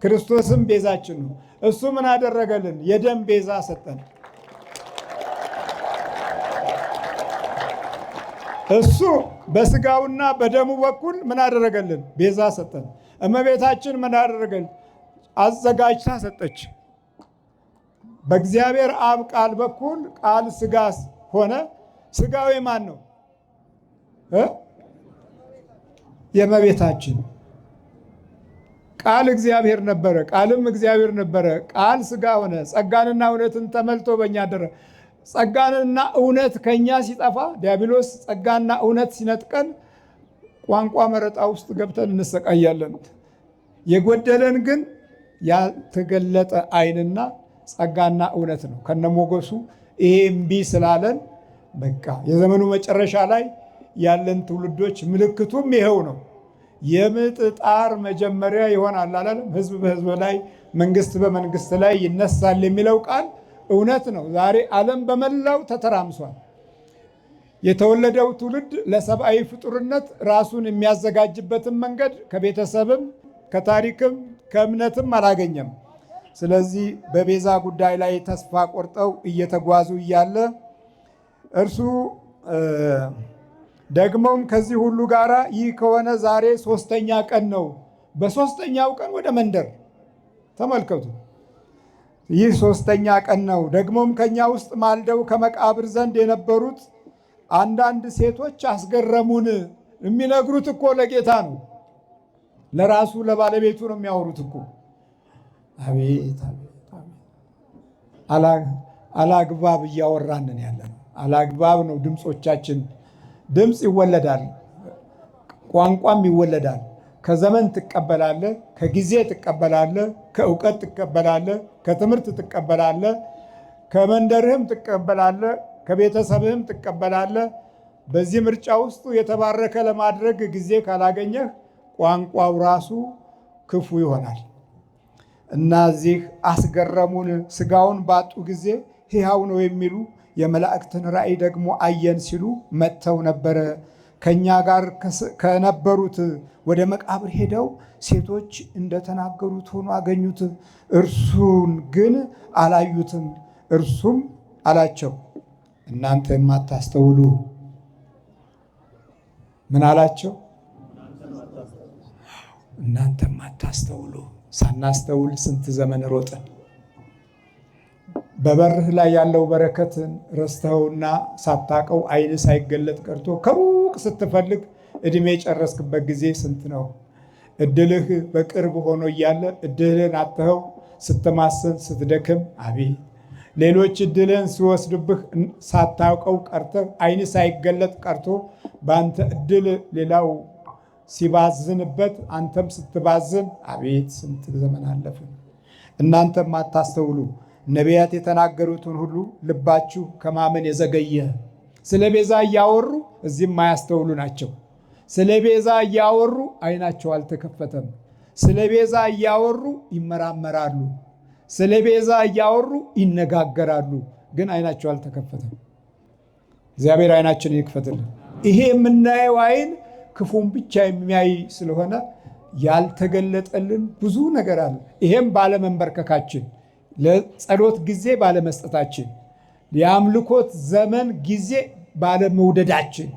ክርስቶስም ቤዛችን ነው። እሱ ምን አደረገልን? የደም ቤዛ ሰጠን። እሱ በስጋውና በደሙ በኩል ምን አደረገልን? ቤዛ ሰጠን። እመቤታችን ምን አደረገልን? አዘጋጅታ ሰጠች። በእግዚአብሔር አብ ቃል በኩል ቃል ስጋ ሆነ። ስጋው የማን ነው? የእመቤታችን። ቃል እግዚአብሔር ነበረ፣ ቃልም እግዚአብሔር ነበረ። ቃል ስጋ ሆነ፣ ጸጋንና እውነትን ተመልቶ በእኛ አደረ። ጸጋንና እውነት ከኛ ሲጠፋ ዲያብሎስ ጸጋና እውነት ሲነጥቀን ቋንቋ መረጣ ውስጥ ገብተን እንሰቃያለን። የጎደለን ግን ያልተገለጠ ዓይንና ጸጋና እውነት ነው ከነሞገሱ። ይሄ እምቢ ስላለን በቃ የዘመኑ መጨረሻ ላይ ያለን ትውልዶች ምልክቱም ይኸው ነው። የምጥ ጣር መጀመሪያ ይሆናል አላለም? ሕዝብ በሕዝብ ላይ፣ መንግስት በመንግስት ላይ ይነሳል የሚለው ቃል እውነት ነው። ዛሬ ዓለም በመላው ተተራምሷል። የተወለደው ትውልድ ለሰብአዊ ፍጡርነት ራሱን የሚያዘጋጅበትን መንገድ ከቤተሰብም ከታሪክም ከእምነትም አላገኘም። ስለዚህ በቤዛ ጉዳይ ላይ ተስፋ ቆርጠው እየተጓዙ እያለ እርሱ ደግሞም ከዚህ ሁሉ ጋር ይህ ከሆነ ዛሬ 3ኛ ቀን ነው። በ3ኛው ቀን ወደ መንደር ተመልከቱ። ይህ 3ኛ ቀን ነው። ደግሞም ከኛ ውስጥ ማልደው ከመቃብር ዘንድ የነበሩት አንዳንድ ሴቶች አስገረሙን። የሚነግሩት እኮ ለጌታ ነው፣ ለራሱ ለባለቤቱ ነው የሚያወሩት እኮ። አቤት አላግባብ እያወራንን ያለ ነው። አላግባብ ነው ድምፆቻችን። ድምፅ ይወለዳል፣ ቋንቋም ይወለዳል። ከዘመን ትቀበላለህ፣ ከጊዜ ትቀበላለህ፣ ከእውቀት ትቀበላለህ፣ ከትምህርት ትቀበላለህ፣ ከመንደርህም ትቀበላለህ፣ ከቤተሰብህም ትቀበላለህ። በዚህ ምርጫ ውስጥ የተባረከ ለማድረግ ጊዜ ካላገኘህ ቋንቋው ራሱ ክፉ ይሆናል። እና እዚህ አስገረሙን። ስጋውን ባጡ ጊዜ ሕያው ነው የሚሉ የመላእክትን ራእይ ደግሞ አየን ሲሉ መጥተው ነበረ። ከኛ ጋር ከነበሩት ወደ መቃብር ሄደው ሴቶች እንደተናገሩት ሆኖ አገኙት። እርሱን ግን አላዩትም። እርሱም አላቸው እናንተ የማታስተውሉ ምን አላቸው? እናንተ የማታስተውሉ። ሳናስተውል ስንት ዘመን ሮጥን። በበርህ ላይ ያለው በረከትን ረስተኸውና ሳታቀው ዓይን ሳይገለጥ ቀርቶ ከሩቅ ስትፈልግ ዕድሜ የጨረስክበት ጊዜ ስንት ነው? እድልህ በቅርብ ሆኖ እያለ እድልህን አጥተኸው ስትማሰን ስትደክም፣ አቤት ሌሎች እድልህን ሲወስድብህ ሳታውቀው ቀርተህ ዓይን ሳይገለጥ ቀርቶ በአንተ እድል ሌላው ሲባዝንበት አንተም ስትባዝን፣ አቤት ስንት ዘመን አለፍን። እናንተም አታስተውሉ። ነቢያት የተናገሩትን ሁሉ ልባችሁ ከማመን የዘገየ ስለ ቤዛ እያወሩ እዚህም ማያስተውሉ ናቸው። ስለ ቤዛ እያወሩ ዓይናቸው አልተከፈተም። ስለ ቤዛ እያወሩ ይመራመራሉ። ስለ ቤዛ እያወሩ ይነጋገራሉ፣ ግን ዓይናቸው አልተከፈተም። እግዚአብሔር ዓይናችንን ይክፈትልን። ይሄ የምናየው ዓይን ክፉን ብቻ የሚያይ ስለሆነ ያልተገለጠልን ብዙ ነገር አለ። ይሄም ባለመንበርከካችን፣ ለጸሎት ጊዜ ባለመስጠታችን፣ የአምልኮት ዘመን ጊዜ ባለመውደዳችን፣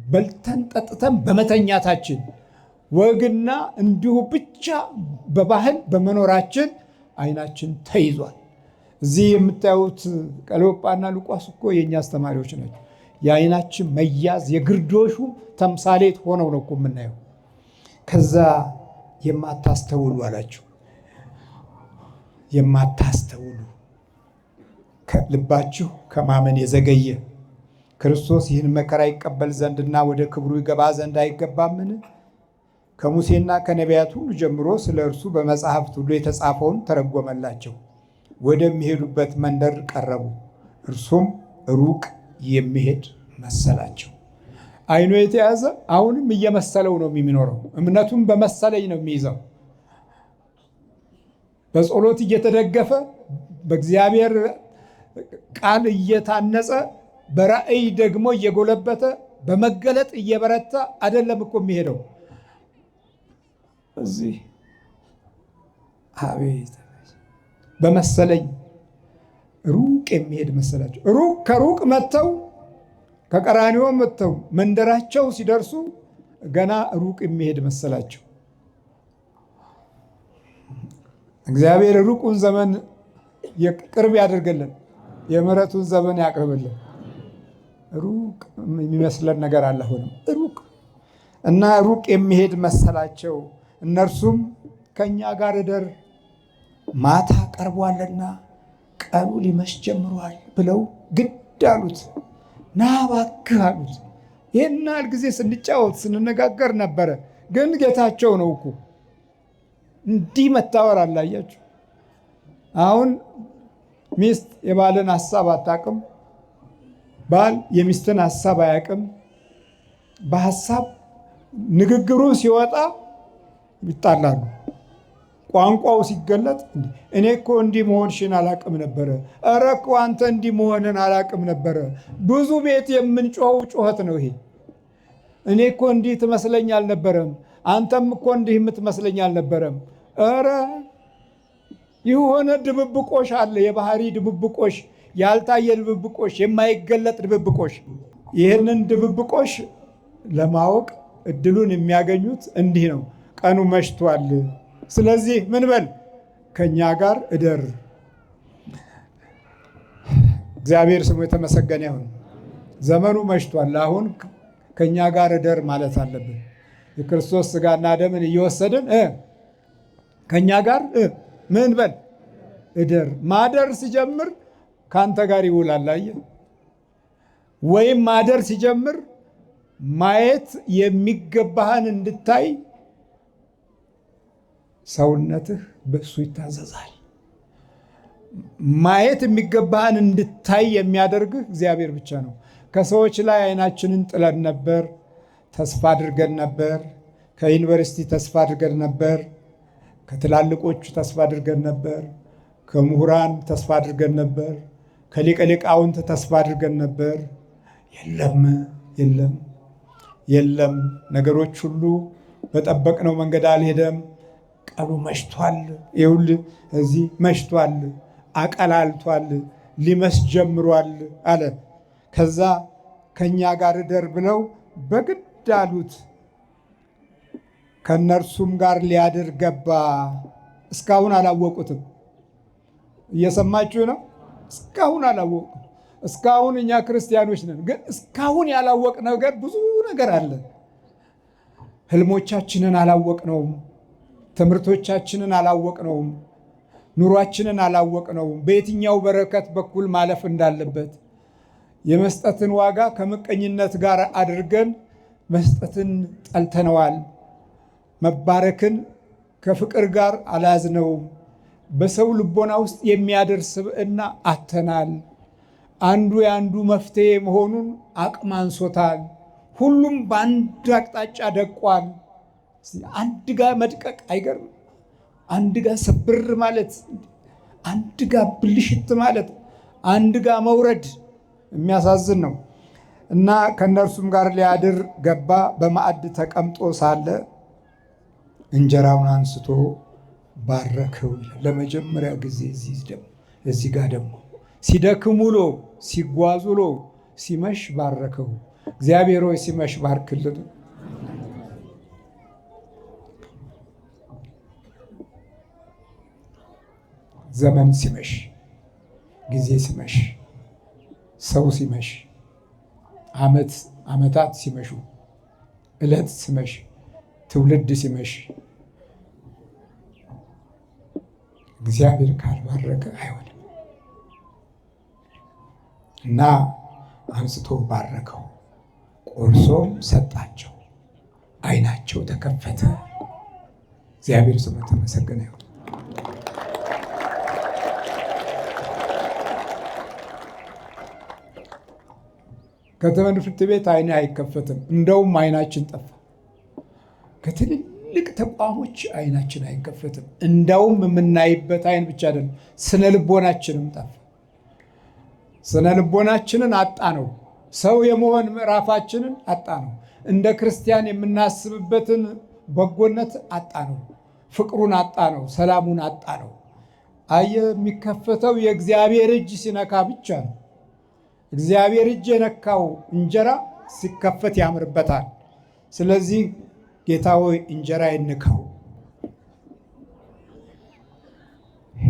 በልተን ጠጥተን በመተኛታችን፣ ወግና እንዲሁ ብቻ በባህል በመኖራችን ዓይናችን ተይዟል። እዚህ የምታዩት ቀለዮጳና ሉቃስ እኮ የእኛ አስተማሪዎች ናቸው። የዓይናችን መያዝ የግርዶሹ ተምሳሌት ሆነው ነው እኮ የምናየው። ከዛ የማታስተውሉ አላቸው። የማታስተውሉ ልባችሁ ከማመን የዘገየ ክርስቶስ ይህን መከራ ይቀበል ዘንድና ወደ ክብሩ ይገባ ዘንድ አይገባምን? ከሙሴና ከነቢያት ሁሉ ጀምሮ ስለ እርሱ በመጽሐፍት ሁሉ የተጻፈውን ተረጎመላቸው። ወደሚሄዱበት መንደር ቀረቡ። እርሱም ሩቅ የሚሄድ መሰላቸው። ዓይኑ የተያዘ አሁንም እየመሰለው ነው የሚኖረው። እምነቱን በመሰለኝ ነው የሚይዘው። በጸሎት እየተደገፈ በእግዚአብሔር ቃል እየታነጸ በራእይ ደግሞ እየጎለበተ በመገለጥ እየበረታ አይደለም እኮ የሚሄደው። እዚህ አቤት በመሰለኝ ሩቅ የሚሄድ መሰላቸው። ከሩቅ መጥተው ከቀራንዮ መጥተው መንደራቸው ሲደርሱ ገና ሩቅ የሚሄድ መሰላቸው። እግዚአብሔር ሩቁን ዘመን ቅርብ ያደርገልን፣ የምሕረቱን ዘመን ያቅርብልን። ሩቅ የሚመስለን ነገር አለ። አሁንም ሩቅ እና ሩቅ የሚሄድ መሰላቸው። እነርሱም ከእኛ ጋር እደር ማታ ቀርቧልና ቀኑ ሊመሽ ጀምሯል ብለው ግድ አሉት። ና እባክህ አሉት። ይህን ያህል ጊዜ ስንጫወት ስንነጋገር ነበረ፣ ግን ጌታቸው ነው እኮ። እንዲህ መታወር አላያችሁ። አሁን ሚስት የባልን ሀሳብ አታውቅም፣ ባል የሚስትን ሀሳብ አያውቅም። በሀሳብ ንግግሩ ሲወጣ ይጣላሉ። ቋንቋው ሲገለጥ እኔ እኮ እንዲህ መሆንሽን አላቅም ነበረ፣ ኧረ እኮ አንተ እንዲህ መሆንን አላቅም ነበረ። ብዙ ቤት የምንጮኸው ጩኸት ነው ይሄ። እኔ እኮ እንዲህ ትመስለኝ አልነበረም፣ አንተም እኮ እንዲህ የምትመስለኝ አልነበረም። ኧረ የሆነ ድብብቆሽ አለ፣ የባህሪ ድብብቆሽ፣ ያልታየ ድብብቆሽ፣ የማይገለጥ ድብብቆሽ። ይህንን ድብብቆሽ ለማወቅ እድሉን የሚያገኙት እንዲህ ነው። ቀኑ መሽቷል፣ ስለዚህ ምን በል ከእኛ ጋር እደር። እግዚአብሔር ስሙ የተመሰገነ ይሁን። ዘመኑ መሽቷል። አሁን ከእኛ ጋር እደር ማለት አለብን። የክርስቶስ ሥጋና ደምን እየወሰድን ከእኛ ጋር ምን በል እደር። ማደር ሲጀምር ከአንተ ጋር ይውላል። አየህ? ወይም ማደር ሲጀምር ማየት የሚገባህን እንድታይ ሰውነትህ በእሱ ይታዘዛል። ማየት የሚገባህን እንድታይ የሚያደርግህ እግዚአብሔር ብቻ ነው። ከሰዎች ላይ ዓይናችንን ጥለን ነበር፣ ተስፋ አድርገን ነበር። ከዩኒቨርሲቲ ተስፋ አድርገን ነበር። ከትላልቆቹ ተስፋ አድርገን ነበር። ከምሁራን ተስፋ አድርገን ነበር። ከሊቀ ሊቃውንት ተስፋ አድርገን ነበር። የለም። ነገሮች ሁሉ በጠበቅነው መንገድ አልሄደም። ቀኑ መሽቷል። ይኸውልህ እዚህ መሽቷል፣ አቀላልቷል፣ ሊመስ ጀምሯል አለ። ከዛ ከእኛ ጋር እደር ብለው በግድ አሉት። ከእነርሱም ጋር ሊያድር ገባ። እስካሁን አላወቁትም። እየሰማችሁ ነው? እስካሁን አላወቁም። እስካሁን እኛ ክርስቲያኖች ነን፣ ግን እስካሁን ያላወቅ ነገር ብዙ ነገር አለ። ህልሞቻችንን አላወቅነውም። ትምህርቶቻችንን አላወቅነውም። ኑሯችንን አላወቅነውም። በየትኛው በረከት በኩል ማለፍ እንዳለበት የመስጠትን ዋጋ ከምቀኝነት ጋር አድርገን መስጠትን ጠልተነዋል። መባረክን ከፍቅር ጋር አላዝነውም። በሰው ልቦና ውስጥ የሚያደርስ ስብዕና አተናል። አንዱ የአንዱ መፍትሄ መሆኑን አቅም አንሶታል። ሁሉም በአንድ አቅጣጫ ደቋል። አንድ ጋር መድቀቅ አይገርም? አንድ ጋር ስብር ማለት፣ አንድ ጋር ብልሽት ማለት፣ አንድ ጋር መውረድ የሚያሳዝን ነው። እና ከእነርሱም ጋር ሊያድር ገባ። በማዕድ ተቀምጦ ሳለ እንጀራውን አንስቶ ባረከው ይላል። ለመጀመሪያ ጊዜ እዚህ ጋር ደግሞ ሲደክም ውሎ ሲጓዝ ውሎ ሲመሽ ባረከው። እግዚአብሔር ሆይ ሲመሽ ባርክልን። ዘመን ሲመሽ፣ ጊዜ ሲመሽ፣ ሰው ሲመሽ፣ ዓመታት ሲመሹ፣ ዕለት ሲመሽ፣ ትውልድ ሲመሽ እግዚአብሔር ካልባረከ አይሆንም እና አንስቶ ባረከው፣ ቆርሶም ሰጣቸው። ዓይናቸው ተከፈተ። እግዚአብሔር ስሙ የተመሰገነ ይሁን። ከትምህርት ቤት ዓይን አይከፈትም። እንደውም ዓይናችን ጠፋ። ከትልልቅ ተቋሞች ዓይናችን አይከፈትም። እንደውም የምናይበት ዓይን ብቻ አይደለም፣ ስነ ልቦናችንም ጠፋ። ስነ ልቦናችንን አጣ ነው። ሰው የመሆን ምዕራፋችንን አጣ ነው። እንደ ክርስቲያን የምናስብበትን በጎነት አጣ ነው። ፍቅሩን አጣ ነው። ሰላሙን አጣ ነው። የሚከፈተው የእግዚአብሔር እጅ ሲነካ ብቻ ነው። እግዚአብሔር እጅ የነካው እንጀራ ሲከፈት ያምርበታል። ስለዚህ ጌታ ሆይ እንጀራ ይንካው፣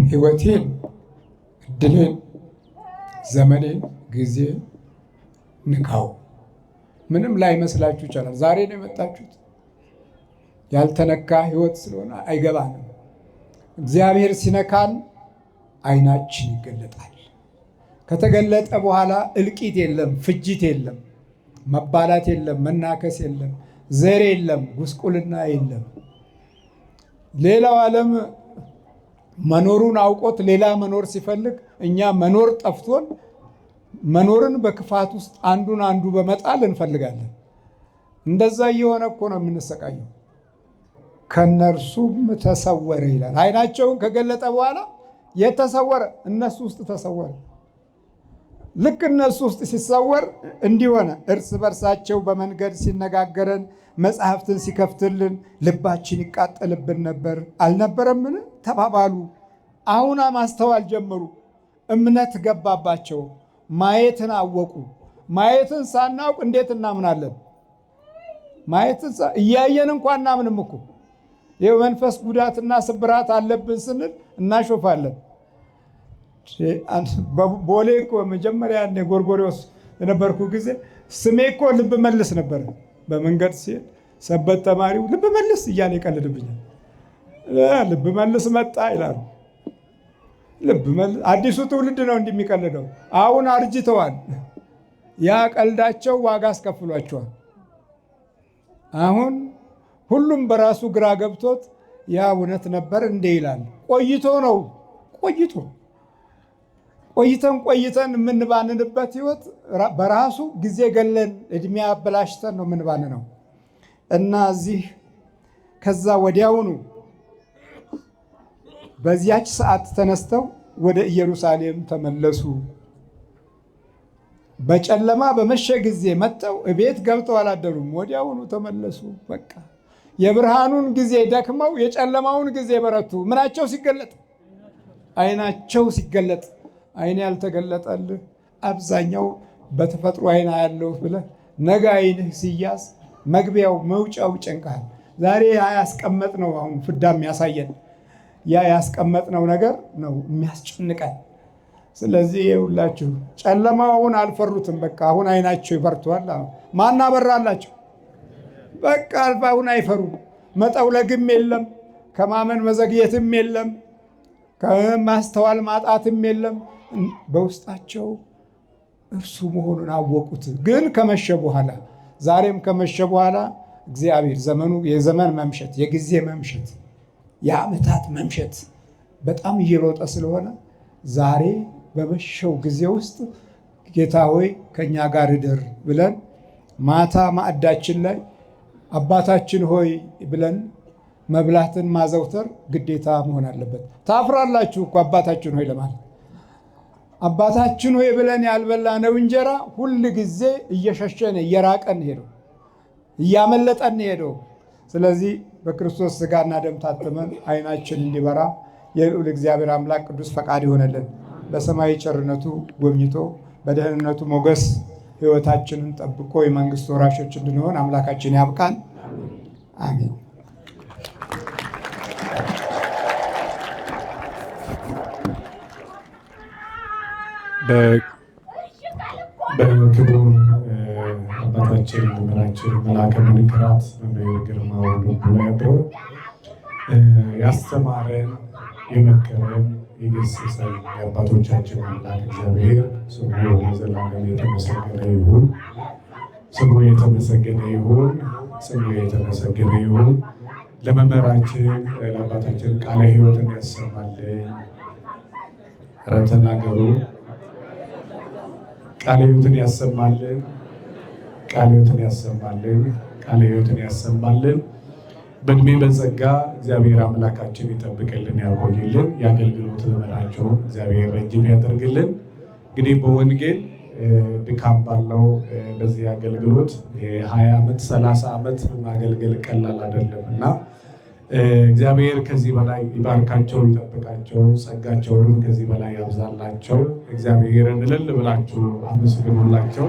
ሕይወቴን፣ እድሌን፣ ዘመኔን፣ ጊዜን ንካው። ምንም ላይ መስላችሁ ይቻላል። ዛሬ ነው የመጣችሁት። ያልተነካ ሕይወት ስለሆነ አይገባንም። እግዚአብሔር ሲነካን ዓይናችን ይገለጣል። ከተገለጠ በኋላ እልቂት የለም፣ ፍጅት የለም፣ መባላት የለም፣ መናከስ የለም፣ ዘር የለም፣ ጉስቁልና የለም። ሌላው ዓለም መኖሩን አውቆት ሌላ መኖር ሲፈልግ እኛ መኖር ጠፍቶን መኖርን በክፋት ውስጥ አንዱን አንዱ በመጣል እንፈልጋለን። እንደዛ እየሆነ እኮ ነው የምንሰቃየው። ከነርሱም ተሰወረ ይላል። ዓይናቸውን ከገለጠ በኋላ የተሰወረ እነሱ ውስጥ ተሰወረ። ልክ እነሱ ውስጥ ሲሰወር እንዲህ ሆነ። እርስ በርሳቸው በመንገድ ሲነጋገረን፣ መጽሐፍትን ሲከፍትልን ልባችን ይቃጠልብን ነበር አልነበረምን ተባባሉ። አሁን ማስተዋል ጀመሩ። እምነት ገባባቸው። ማየትን አወቁ። ማየትን ሳናውቅ እንዴት እናምናለን? ማየትን እያየን እንኳን እናምንም እኮ። የመንፈስ ጉዳትና ስብራት አለብን ስንል እናሾፋለን። ቦሌ እኮ መጀመሪያ ጎርጎርዮስ የነበርኩ ጊዜ ስሜ እኮ ልብ መልስ ነበር። በመንገድ ሲሄድ ሰበት ተማሪው ልብ መልስ እያለ ይቀልድብኛል። ልብ መልስ መጣ ይላሉ። ልብ መልስ አዲሱ ትውልድ ነው እንደሚቀልደው። አሁን አርጅተዋል። ያ ቀልዳቸው ዋጋ አስከፍሏቸዋል። አሁን ሁሉም በራሱ ግራ ገብቶት ያ እውነት ነበር እንዴ ይላል። ቆይቶ ነው ቆይተን የምንባንንበት ህይወት በራሱ ጊዜ ገለን እድሜ አበላሽተን ነው የምንባንነው። እና እዚህ ከዛ ወዲያውኑ በዚያች ሰዓት ተነስተው ወደ ኢየሩሳሌም ተመለሱ። በጨለማ በመሸ ጊዜ መጥተው እቤት ገብተው አላደሩም። ወዲያውኑ ተመለሱ። በቃ የብርሃኑን ጊዜ ደክመው የጨለማውን ጊዜ በረቱ። ምናቸው ሲገለጥ? ዓይናቸው ሲገለጥ። ዓይን ያልተገለጠልህ አብዛኛው በተፈጥሮ ዓይን ያለው ብለህ ነገ ዓይንህ ሲያዝ መግቢያው መውጫው ጨንቃል። ዛሬ ያስቀመጥነው አሁን ፍዳ የሚያሳየን ያ ያስቀመጥነው ነገር ነው የሚያስጨንቀን። ስለዚህ ይኸውላችሁ ጨለማውን አልፈሩትም። በቃ አሁን ዓይናቸው ይበርቷል። ማን አበራላቸው? በቃ አሁን አይፈሩም። መጠውለግም የለም፣ ከማመን መዘግየትም የለም፣ ከማስተዋል ማጣትም የለም። በውስጣቸው እርሱ መሆኑን አወቁት። ግን ከመሸ በኋላ ዛሬም ከመሸ በኋላ እግዚአብሔር ዘመኑ የዘመን መምሸት፣ የጊዜ መምሸት፣ የዓመታት መምሸት በጣም እየሮጠ ስለሆነ ዛሬ በመሸው ጊዜ ውስጥ ጌታ ሆይ ከእኛ ጋር እደር ብለን ማታ ማዕዳችን ላይ አባታችን ሆይ ብለን መብላትን ማዘውተር ግዴታ መሆን አለበት። ታፍራላችሁ እኮ አባታችን ሆይ ለማለት። አባታችን ሆይ ብለን ያልበላነው እንጀራ ሁል ጊዜ እየሸሸን እየራቀን ሄደው እያመለጠን ሄደው። ስለዚህ በክርስቶስ ሥጋና ደም ታትመን ዓይናችን እንዲበራ የልዑል እግዚአብሔር አምላክ ቅዱስ ፈቃድ ይሆነልን። በሰማይ ቸርነቱ ጎብኝቶ በደህንነቱ ሞገስ ሕይወታችንን ጠብቆ የመንግሥት ወራሾች እንድንሆን አምላካችን ያብቃን። አሜን። በክቡር አባታችን መምህራችን መልአከ መንክራት መምህር ግርማ ወልዱ ያድሮ ያስተማረን የመከረን የገሰጸን የአባቶቻችን አምላክ እግዚአብሔር ስሙ ለዘላለም የተመሰገነ ይሁን። ስሙ የተመሰገነ ይሁን። ስሙ የተመሰገነ ይሁን። ለመምህራችን ለአባታችን ቃለ ሕይወትን ያሰማልን። ኧረ ተናገሩ። ቃለ ሕይወትን ያሰማልን። ቃለ ሕይወትን ያሰማልን። ቃለ ሕይወትን ያሰማልን። በእድሜ በጸጋ እግዚአብሔር አምላካችን ይጠብቅልን፣ ያቆይልን። የአገልግሎት ዘመናቸውን እግዚአብሔር ረጅም ያደርግልን። እንግዲህ በወንጌል ድካም ባለው በዚህ አገልግሎት 20 ዓመት 30 ዓመት ማገልገል ቀላል አይደለም እና እግዚአብሔር ከዚህ በላይ ይባርካቸው፣ ይጠብቃቸው፣ ጸጋቸውን ከዚህ በላይ ያብዛላቸው። እግዚአብሔርን እልል ብላችሁ አመስግኑላቸው።